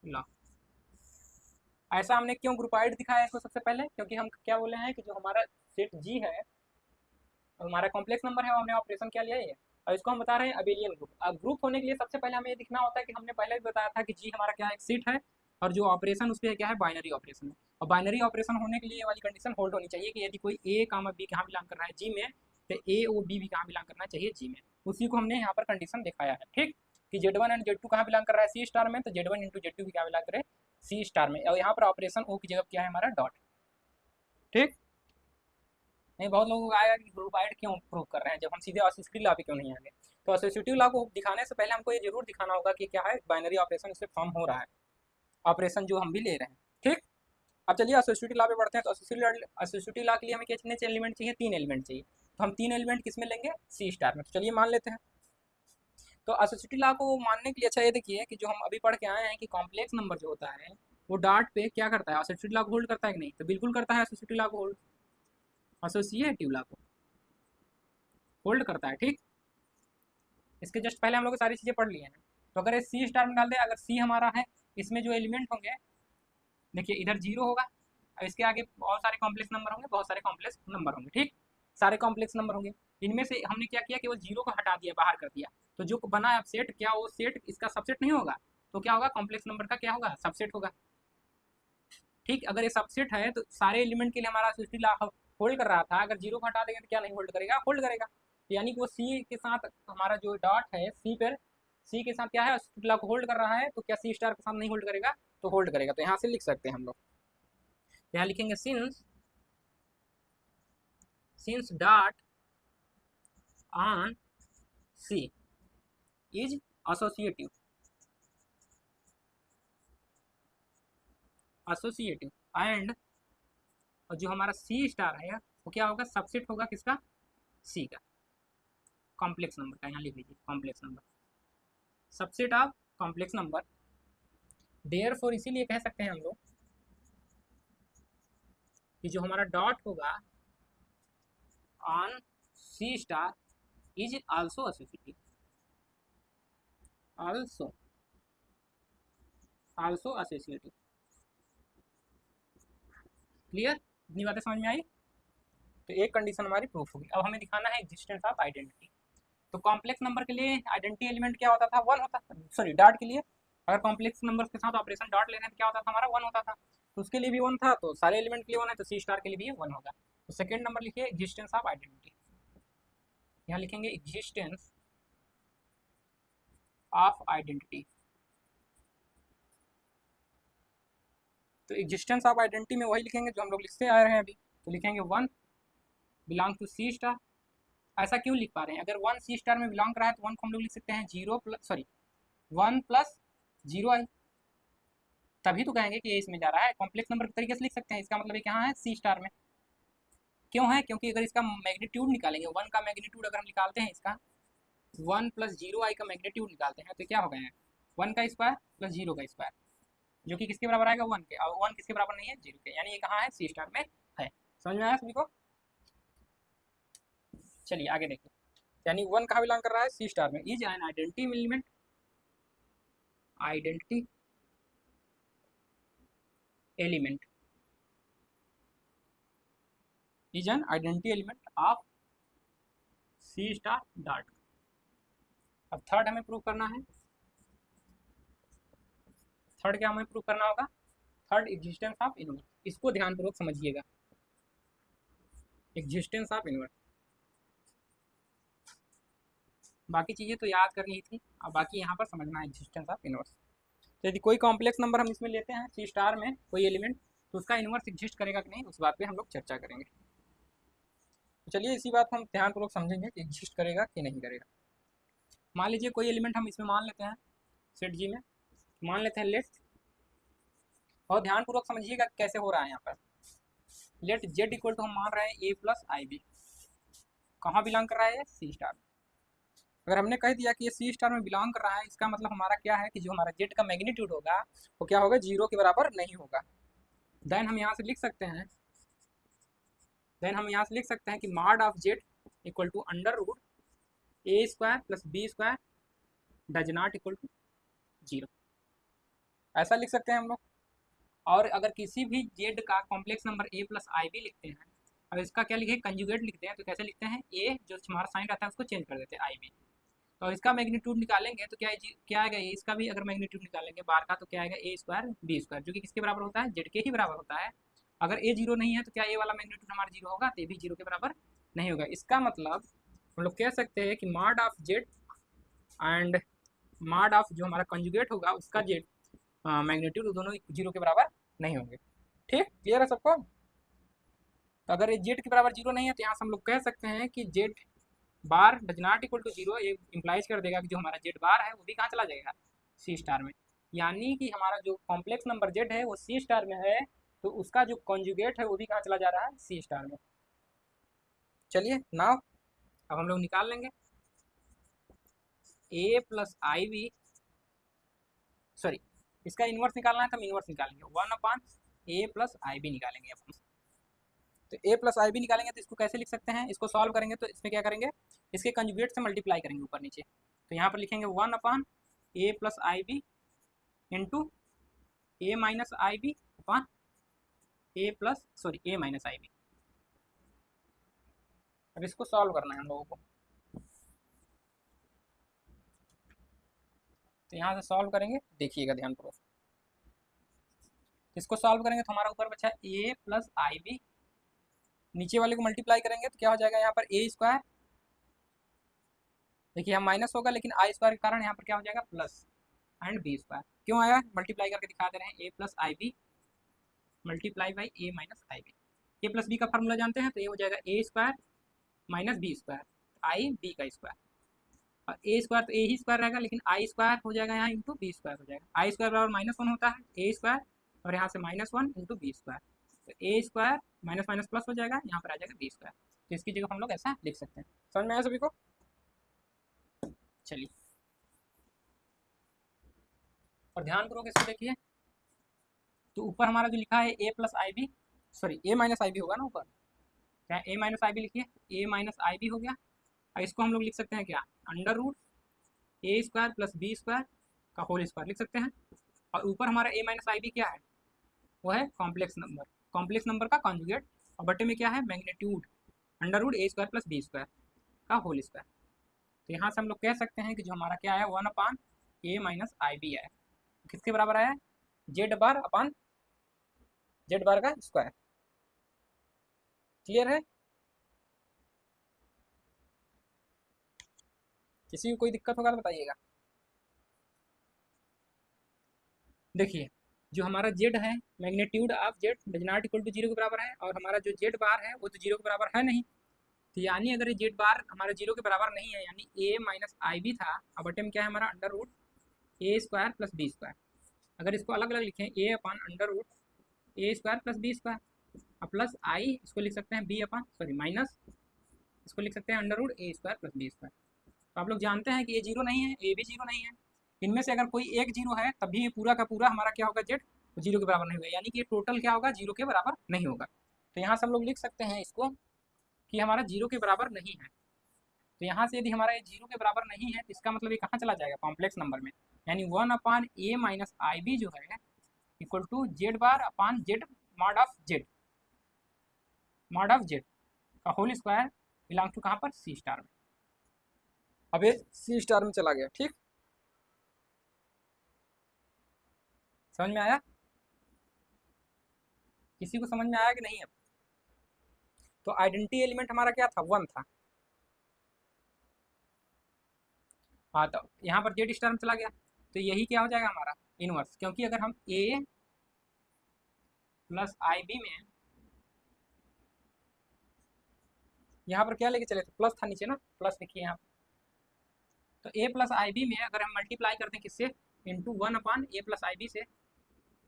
लॉ। ऐसा हमने क्यों ग्रुपाइड दिखाया इसको सबसे पहले, क्योंकि हम क्या बोले हैं कि जो हमारा सेट जी है हमारा कॉम्प्लेक्स नंबर है, हमने ऑपरेशन क्या लिया है, और इसको हम बता रहे हैं अबेलियन ग्रुप। अब ग्रुप होने के लिए सबसे पहले हमें ये दिखना होता है कि हमने पहले भी बताया था कि जी हमारा क्या है एक सेट है, और जो ऑपरेशन उस पर क्या है बाइनरी ऑपरेशन है। और बाइनरी ऑपरेशन होने के लिए ये वाली कंडीशन होल्ड होनी चाहिए कि यदि कोई ए कामा बी कहाँ बिलोंग कर रहा है जी में, तो ए ओ बी भी कहाँ बिलोंग करना चाहिए जी में। उसी को हमने यहाँ पर कंडीशन दिखाया है, ठीक, कि Z1 एंड Z2 कहाँ बिलोंग कर रहा है सी स्टार में, तो Z1 इंटू Z2 भी क्या बिलोंग करे सी स्टार में, और यहाँ पर ऑपरेशन ओ की जगह क्या है हमारा डॉट, ठीक। नहीं बहुत लोगों को आएगा कि ग्रुपाइड क्यों प्रूव कर रहे हैं जब हम सीधे एसोसिएटिव लॉ पे क्यों नहीं आगे। तो एसोसिएटिव लॉ को दिखाने से पहले हमको ये जरूर दिखाना होगा कि क्या है बाइनरी ऑपरेशन इससे फॉर्म हो रहा है, ऑपरेशन जो हम भी ले रहे हैं, ठीक। अब चलिए एसोसिएटिव लॉ पे बढ़ते हैं। तो एसोसिएटिव लॉ के लिए हमें कितने एलिमेंट चाहिए, 3 एलिमेंट चाहिए। तो हम 3 एलिमेंट किस में लेंगे सी स्टार में। तो चलिए मान लेते हैं। तो एसोसिएटिव लॉ को मानने के लिए अच्छा ये देखिए कि जो हम अभी पढ़ के आए हैं कि कॉम्प्लेक्स नंबर जो होता है वो डॉट पे क्या करता है एसोसिएटिव लॉ को होल्ड करता है कि नहीं, तो बिल्कुल करता है एसोसिएटिव लॉ को होल्ड, एसोसिएटिव लॉ को होल्ड करता है, ठीक। इसके जस्ट पहले हम लोग सारी चीज़ें पढ़ ली हैं। तो अगर सी स्टार में डाल दे, अगर सी हमारा है इसमें जो एलिमेंट होंगे देखिए इधर जीरो होगा, अब इसके आगे बहुत सारे कॉम्प्लेक्स नंबर होंगे, बहुत सारे कॉम्प्लेक्स नंबर होंगे, ठीक, सारे कॉम्प्लेक्स नंबर होंगे। इनमें से हमने क्या किया कि वो जीरो को हटा दिया, बाहर कर दिया, तो जो बना है सेट क्या वो सेट इसका सबसेट नहीं होगा, तो क्या होगा कॉम्प्लेक्स नंबर का क्या होगा सबसेट होगा, ठीक। अगर ये सबसेट है तो सारे एलिमेंट के लिए हमारा सिस्टम होल्ड कर रहा था, अगर जीरो को हटा देंगे तो क्या नहीं होल्ड करेगा, होल्ड करेगा। यानी कि वो सी के साथ हमारा जो डॉट है सी पर, सी के साथ क्या है लॉ को होल्ड कर रहा है, तो क्या सी स्टार के साथ नहीं होल्ड करेगा, तो होल्ड करेगा। तो यहाँ से लिख सकते हैं हम लोग, यहाँ लिखेंगे since dot on C is associative and, और जो हमारा सी स्टार है वो क्या होगा सबसेट होगा किसका सी का, कॉम्प्लेक्स नंबर का, यहाँ लिख लीजिए complex number, subset of complex number. Therefore इसीलिए कह सकते हैं हम लोग कि जो हमारा डॉट होगा on C star is also associative, also associative. Clear, इतनी बातें समझ में आई। तो एक कंडीशन हमारी प्रूफ होगी। अब हमें दिखाना है एग्जिस्टेंस ऑफ आइडेंटिटी। तो कॉम्प्लेक्स नंबर के लिए आइडेंटिटी एलिमेंट क्या होता था, वन होता था, सॉरी डॉट के लिए अगर कॉम्प्लेक्स नंबर के साथ ऑपरेशन डॉट ले रहे हैं तो क्या होता था हमारा वन होता था, तो उसके लिए भी वन था, तो सारे एलिमेंट के लिए वन है, तो सी स्टार के लिए भी वन होगा। तो सेकेंड नंबर लिखिए एग्जिस्टेंस ऑफ आइडेंटिटी, यहाँ लिखेंगे एग्जिस्टेंस ऑफ आइडेंटिटी। तो एग्जिस्टेंस ऑफ आइडेंटिटी में वही लिखेंगे जो हम लोग लिखते आ रहे हैं अभी। तो लिखेंगे one belong to C star. ऐसा क्यों लिख पा रहे हैं, अगर वन सी स्टार में बिलोंग कर रहा है तो वन को हम लोग लिख सकते हैं zero plus sorry one plus zero I, तभी तो कहेंगे कि ये इसमें जा रहा है। कॉम्प्लेक्स नंबर के तरीके से लिख सकते हैं, इसका मतलब ये कहाँ है सी स्टार में। क्यों है, क्योंकि अगर इसका मैग्नीट्यूड निकालेंगे, वन का मैग्नीट्यूड अगर हम निकालते हैं, इसका वन प्लस जीरो आई का मैग्नीट्यूड निकालते हैं, तो क्या हो गया है वन का स्क्वायर प्लस जीरो का स्क्वायर, जो कि किसके बराबर आएगा वन के, और वन किसके बराबर नहीं है जीरो के, यानी ये कहाँ है सी स्टार में है। समझ में आया सभी को? चलिए आगे देखिए, यानी वन कहाँ बिलोंग कर रहा है सी स्टार में, is an identity element, identity element is an identity element of C star dot. अब थर्ड हमें प्रूव करना है, थर्ड क्या हमें प्रूव करना होगा, थर्ड एग्जिस्टेंस ऑफ इनवर्स। इसको ध्यानपूर्वक समझिएगा, एग्जिस्टेंस ऑफ इनवर्स। बाकी चीज़ें तो याद करनी थी, अब बाकी यहाँ पर समझना है एग्जिस्टेंस ऑफ इनवर्स। तो यदि कोई कॉम्प्लेक्स नंबर हम इसमें लेते हैं सी स्टार में कोई एलिमेंट, तो उसका इनवर्स एग्जिस्ट करेगा कि नहीं उस बात पे हम लोग चर्चा करेंगे। चलिए इसी बात को हम ध्यानपूर्वक समझेंगे कि एग्जिस्ट करेगा कि नहीं करेगा। मान लीजिए कोई एलिमेंट हम इसमें मान लेते हैं, सेट जी में मान लेते हैं लेट, और ध्यानपूर्वक समझिएगा कैसे हो रहा है यहाँ पर। लेट जेड इक्वल टू हम मान रहे हैं ए प्लस आई बी, कहाँ बिलोंग कर रहा है, सी स्टार। अगर हमने कह दिया कि ये सी स्टार में बिलोंग कर रहा है, इसका मतलब हमारा क्या है कि जो हमारा जेड का मैग्नीट्यूड होगा वो क्या होगा, जीरो के बराबर नहीं होगा। देन हम यहाँ से लिख सकते हैं, कि mod of z equal to under root a square plus b square does not equal to zero, ऐसा लिख सकते हैं हम लोग। और अगर किसी भी जेड का complex number a plus i b लिखते हैं, अब इसका क्या लिखे, कंजुगेट लिखते हैं, तो कैसे लिखते हैं, ए जो हमारा साइन रहता है उसको चेंज कर देते हैं आई बी। तो इसका मैग्नीट्यूड निकालेंगे तो क्या आएगा, इसका भी अगर मैग्नीट्यूड निकालेंगे बार का, तो क्या आएगा, ए स्क्वायर बी स्क्वायर, जो कि किसके बराबर होता है, जेड के ही बराबर होता है। अगर ए जीरो नहीं है तो क्या ए वाला मैग्नीट्यूड हमारा जीरो होगा, तो ए भी जीरो के बराबर नहीं होगा। इसका मतलब हम लोग कह सकते हैं कि mod of Z and mod of जो हमारा कंजुगेट होगा उसका जेड मैग्नीट्यूड दोनों जीरो के बराबर नहीं होंगे। ठीक, क्लियर है सबको। तो अगर ये जेड के बराबर जीरो नहीं है तो यहाँ से हम लोग कह सकते हैं कि z bar does not equal to zero, ये इंप्लाइज कर देगा कि जो हमारा जेड बार है वो भी कहाँ चला जाएगा, सी स्टार में। यानी कि हमारा जो कॉम्प्लेक्स नंबर जेड है वो सी स्टार में है, तो उसका जो कॉन्जुगेट है वो भी कहाँ चला जा रहा है, सी स्टार में। चलिए नाउ अब हम लोग निकाल लेंगे ए प्लस आई बी, सॉरी इसका इन्वर्स निकालना है तो हम इन्वर्स निकालेंगे, 1 ए प्लस आई बी निकालेंगे अब हम। तो ए प्लस आई बी निकालेंगे तो इसको कैसे लिख सकते हैं, इसको सॉल्व करेंगे तो इसमें क्या करेंगे, इसके कंजुगेट से मल्टीप्लाई करेंगे ऊपर नीचे। तो यहाँ पर लिखेंगे 1 ए plus i b into A minus i B upon A minus i B. अब इसको सॉल्व करना है हम लोगों को, तो यहाँ से सॉल्व करेंगे, देखिएगा ध्यानपूर्वक। इसको सॉल्व करेंगे तो हमारा ऊपर बचा ए प्लस आई बी, नीचे वाले को मल्टीप्लाई करेंगे तो क्या हो जाएगा, यहाँ पर ए स्क्वायर, देखिए यहाँ माइनस होगा लेकिन आई स्क्वायर के कारण यहाँ पर क्या हो जाएगा, प्लस एंड बी स्क्वायर। क्यों आया, मल्टीप्लाई करके दिखा दे रहे हैं, a plus i b multiply by a minus i b. A plus b का फॉर्मूला जानते हैं, तो ये हो जाएगा a square minus b square, i b का स्क्वायर, और ए स्क्वायर तो ए ही स्क्वायर रहेगा, लेकिन आई स्क्वायर हो जाएगा यहाँ इंटू बी स्क्वायर हो जाएगा। आई स्क्वायर बराबर -1 होता है, ए स्क्वायर और यहाँ से -1 इंटू बी स्क्वायर, तो ए स्क्वायर माइनस माइनस प्लस हो जाएगा, यहाँ पर आ जाएगा बी स्क्वायर। तो इसकी जगह हम लोग ऐसा लिख सकते हैं। समझ में आया सभी को। चलिए और ध्यानपूर्वक इसको देखिए, तो ऊपर हमारा जो लिखा है ए plus i B, sorry A minus i B होगा ना ऊपर, क्या ए माइनस आई बी लिखिए, ए माइनस आई बी हो गया। और इसको हम लोग लिख सकते हैं क्या, under root a square plus b square का होल स्क्वायर लिख सकते हैं। और ऊपर हमारा ए माइनस आई बी क्या है, वो है कॉम्प्लेक्स नंबर का कॉन्जुगेट, और बटे में क्या है, magnitude under root a square plus b square का होल स्क्वायर। तो यहाँ से हम लोग कह सकते हैं कि जो हमारा क्या है, 1 ए माइनस आई बी है, किसके बराबर आया, जेड बार अपॉन जेड बार का स्क्वायर। क्लियर है, किसी को कोई दिक्कत होगा तो बताइएगा। देखिए जो हमारा जेड है, magnitude of z does not equal to zero के बराबर है, और हमारा जो जेड बार है वो तो जीरो के बराबर है नहीं। तो यानी अगर ये जेड बार हमारा जीरो के बराबर नहीं है, यानी ए माइनस आई बी था, अब बटे में क्या है हमारा, under root a square plus b square. अगर इसको अलग अलग लिखें, ए upon under root a square plus b square, और प्लस आई इसको लिख सकते हैं बी अपॉन, सॉरी माइनस इसको लिख सकते हैं under root a square plus b square. तो आप लोग जानते हैं कि ये जीरो नहीं है, ए भी जीरो नहीं है, इनमें से अगर कोई एक जीरो है तभी ये पूरा का पूरा हमारा क्या होगा, जेड जीरो के बराबर नहीं होगा, यानी कि ये टोटल क्या होगा, जीरो के बराबर नहीं होगा। तो यहाँ से हम लोग लिख सकते हैं इसको कि हमारा जीरो के बराबर नहीं है। तो यहाँ से यदि हमारा ये जीरो के बराबर नहीं है तो इसका मतलब ये कहाँ चला जाएगा, कॉम्प्लेक्स नंबर में, यानी 1 ए माइनस आई बी जो है equal to z bar upon z mod of z का होल स्क्वायर बिलोंग टू कहाँ पर, सी स्टार में। अब ये सी स्टार में चला गया। ठीक, समझ में आया, किसी को समझ में आया कि नहीं। अब तो आइडेंटिटी एलिमेंट हमारा क्या था, 1 था। हाँ तो यहाँ पर जेड स्टार में चला गया, तो यही क्या हो जाएगा हमारा इनवर्स, क्योंकि अगर हम ए प्लस आई बी में यहाँ पर क्या लेके चले थे, प्लस था नीचे ना, प्लस लिखिए यहाँ। तो ए प्लस आई बी में अगर हम मल्टीप्लाई करते हैं किससे, इंटू 1/a+ib से,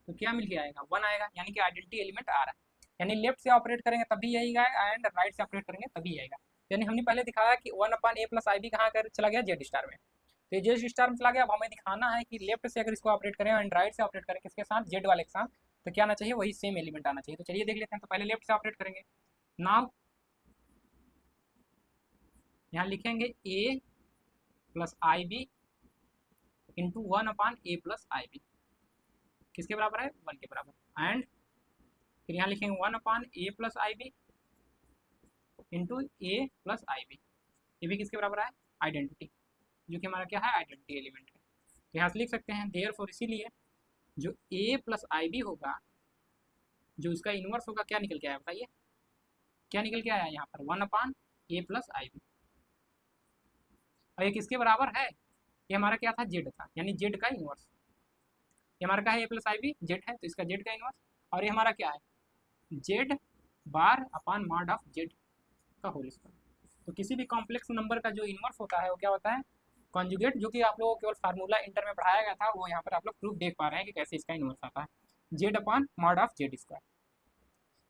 तो क्या मिल के आएगा, 1 आएगा, यानी कि आइडेंटिटी एलिमेंट आ रहा है। यानी लेफ्ट से ऑपरेट करेंगे तभी यही आएगा, एंड राइट से ऑपरेट करेंगे तभी आएगा। यानी हमने पहले दिखाया कि 1/a+ib कहाँ कर चला गया, जेड स्टार में, तो जेड स्टार में चला गया। अब हमें दिखाना है कि लेफ्ट से अगर इसको ऑपरेट करें एंड राइट से ऑपरेट करें किसके साथ, जेड वाले के साथ, तो क्या आना चाहिए, वही सेम एलिमेंट आना चाहिए। तो चलिए देख लेते हैं। तो पहले लेफ्ट से ऑपरेट करेंगे। नाउ यहाँ लिखेंगे a plus i b into 1/a+ib, किसके बराबर है, 1 के बराबर। एंड फिर यहाँ लिखेंगे 1/a+ib इंटू a+ib, ये भी किसके बराबर है, आइडेंटिटी, जो कि हमारा क्या है, आइडेंटिटी एलिमेंट है। तो यहाँ से लिख सकते हैं देयरफॉर, इसीलिए जो a+ib होगा, जो इसका इनवर्स होगा, क्या निकल के आया बताइए, क्या निकल के आया यहाँ पर, 1/a+ib। और ये किसके बराबर है, ये हमारा क्या था, जेड था, यानी जेड का इनवर्स। ये हमारा क्या है, a+ib जेड है, तो इसका जेड का इनवर्स। और ये हमारा क्या है, Z bar upon mod of z का होल स्क्वायर। तो किसी भी कॉम्प्लेक्स नंबर का जो इनवर्स होता है वो क्या होता है, कॉन्जुगेट, जो कि आप लोगों को केवल फार्मूला इंटर में पढ़ाया गया था, वो यहाँ पर आप लोग प्रूफ देख पा रहे हैं कि कैसे इसका इनवर्स आता है, z upon mod of Z square.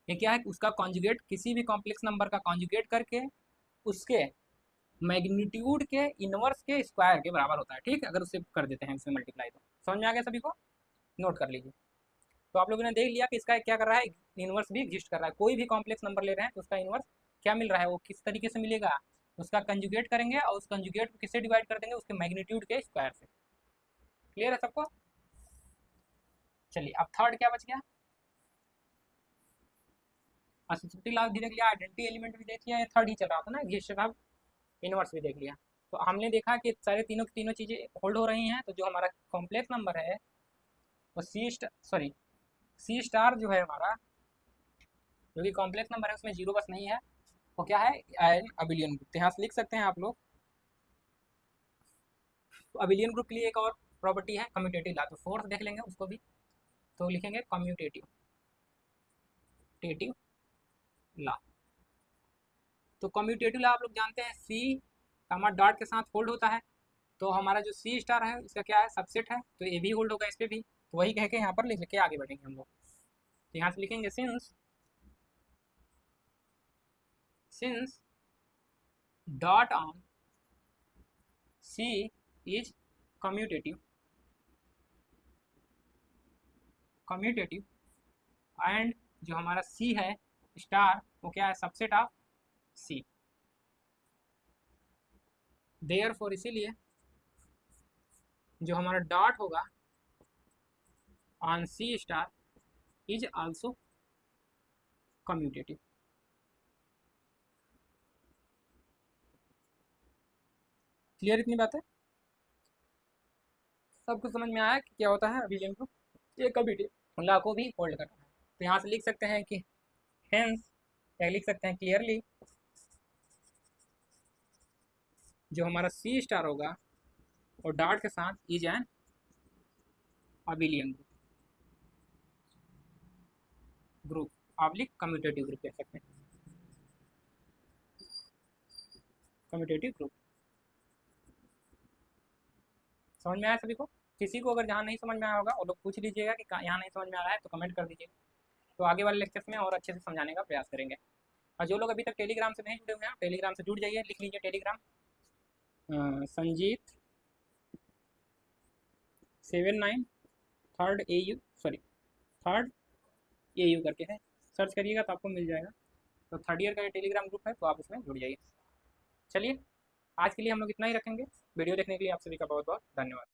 ये क्या है, उसका कॉन्जुगेट, किसी भी कॉम्प्लेक्स नंबर का कॉन्जुगेट करके उसके मैग्नीट्यूड के इनवर्स के स्क्वायर के बराबर होता है, ठीक है, अगर उससे कर देते हैं इसमें मल्टीप्लाई। तो समझ में आ गया सभी को, नोट कर लीजिए। तो आप लोगों ने देख लिया कि इसका क्या कर रहा है, इनवर्स भी एग्जिस्ट कर रहा है। कोई भी कॉम्प्लेक्स नंबर ले रहे हैं तो उसका इनवर्स क्या मिल रहा है, वो किस तरीके से मिलेगा, उसका कंजुगेट करेंगे और उस कंजुगेट को किससे डिवाइड कर देंगे, उसके मैग्नीट्यूड के स्क्वायर से। क्लियर है सबको। चलिए अब थर्ड क्या बच गया, एसिडिटी लॉ भी देख लिया, आइडेंटिटी एलिमेंट भी देख लिया, ये थर्ड ही चल रहा था ना, एग्जिस्ट ऑफ इनवर्स भी देख लिया। तो हमने देखा कि सारे तीनों की तीनों चीज़ें होल्ड हो रही हैं। तो जो हमारा कॉम्प्लेक्स नंबर है वो सी स्टार जो है हमारा, जो कि कॉम्प्लेक्स नंबर है, उसमें जीरो बस नहीं है, वो क्या है, एन अबिलियन ग्रुप। यहाँ से लिख सकते हैं आप लोग। तो अबिलियन ग्रुप के लिए एक और प्रॉपर्टी है कम्यूटेटिव लॉ, तो फोर्थ देख लेंगे उसको भी। तो लिखेंगे कम्यूटेटिव लॉ। तो कम्यूटेटिव लॉ आप लोग जानते हैं, सी कामा डॉट के साथ होल्ड होता है। तो हमारा जो सी स्टार है इसका क्या है, सबसेट है, तो ये भी होल्ड होगा इस पर भी। तो वही कह के यहाँ पर लिख के आगे बढ़ेंगे हम लोग। तो यहाँ से लिखेंगे since dot on C is commutative and जो हमारा सी है स्टार, वो क्या है, सबसेट ऑफ सी। देयरफॉर, इसीलिए जो हमारा डॉट होगा on C star is also commutative. Clear इतनी बात है, सब कुछ समझ में आया कि क्या होता है अभिलेन को, ये कम्यूटेटिव लॉ को भी होल्ड करना है। तो यहाँ से लिख सकते हैं कि हेंस, या लिख सकते हैं क्लियरली, जो हमारा सी स्टार होगा और डॉट के साथ is an abelian group, oblique commutative group कह सकते हैं, कम्यूटेटिव ग्रुप। समझ में आया सभी को। किसी को अगर जहाँ नहीं समझ में आया होगा वो लोग पूछ लीजिएगा कि यहाँ नहीं समझ में आ रहा है, तो कमेंट कर दीजिएगा। तो आगे वाले लेक्चर्स में और अच्छे से समझाने का प्रयास करेंगे। और जो लोग अभी तक टेलीग्राम से नहीं जुड़े हुए हैं, टेलीग्राम से जुड़ जाइए, लिख लीजिए टेलीग्राम, संजीत 79 थर्ड AU करके है, सर्च करिएगा तो आपको मिल जाएगा। तो थर्ड ईयर का ये टेलीग्राम ग्रुप है, तो आप उसमें जुड़ जाइए। चलिए आज के लिए हम लोग इतना ही रखेंगे। वीडियो देखने के लिए आप सभी का बहुत बहुत धन्यवाद।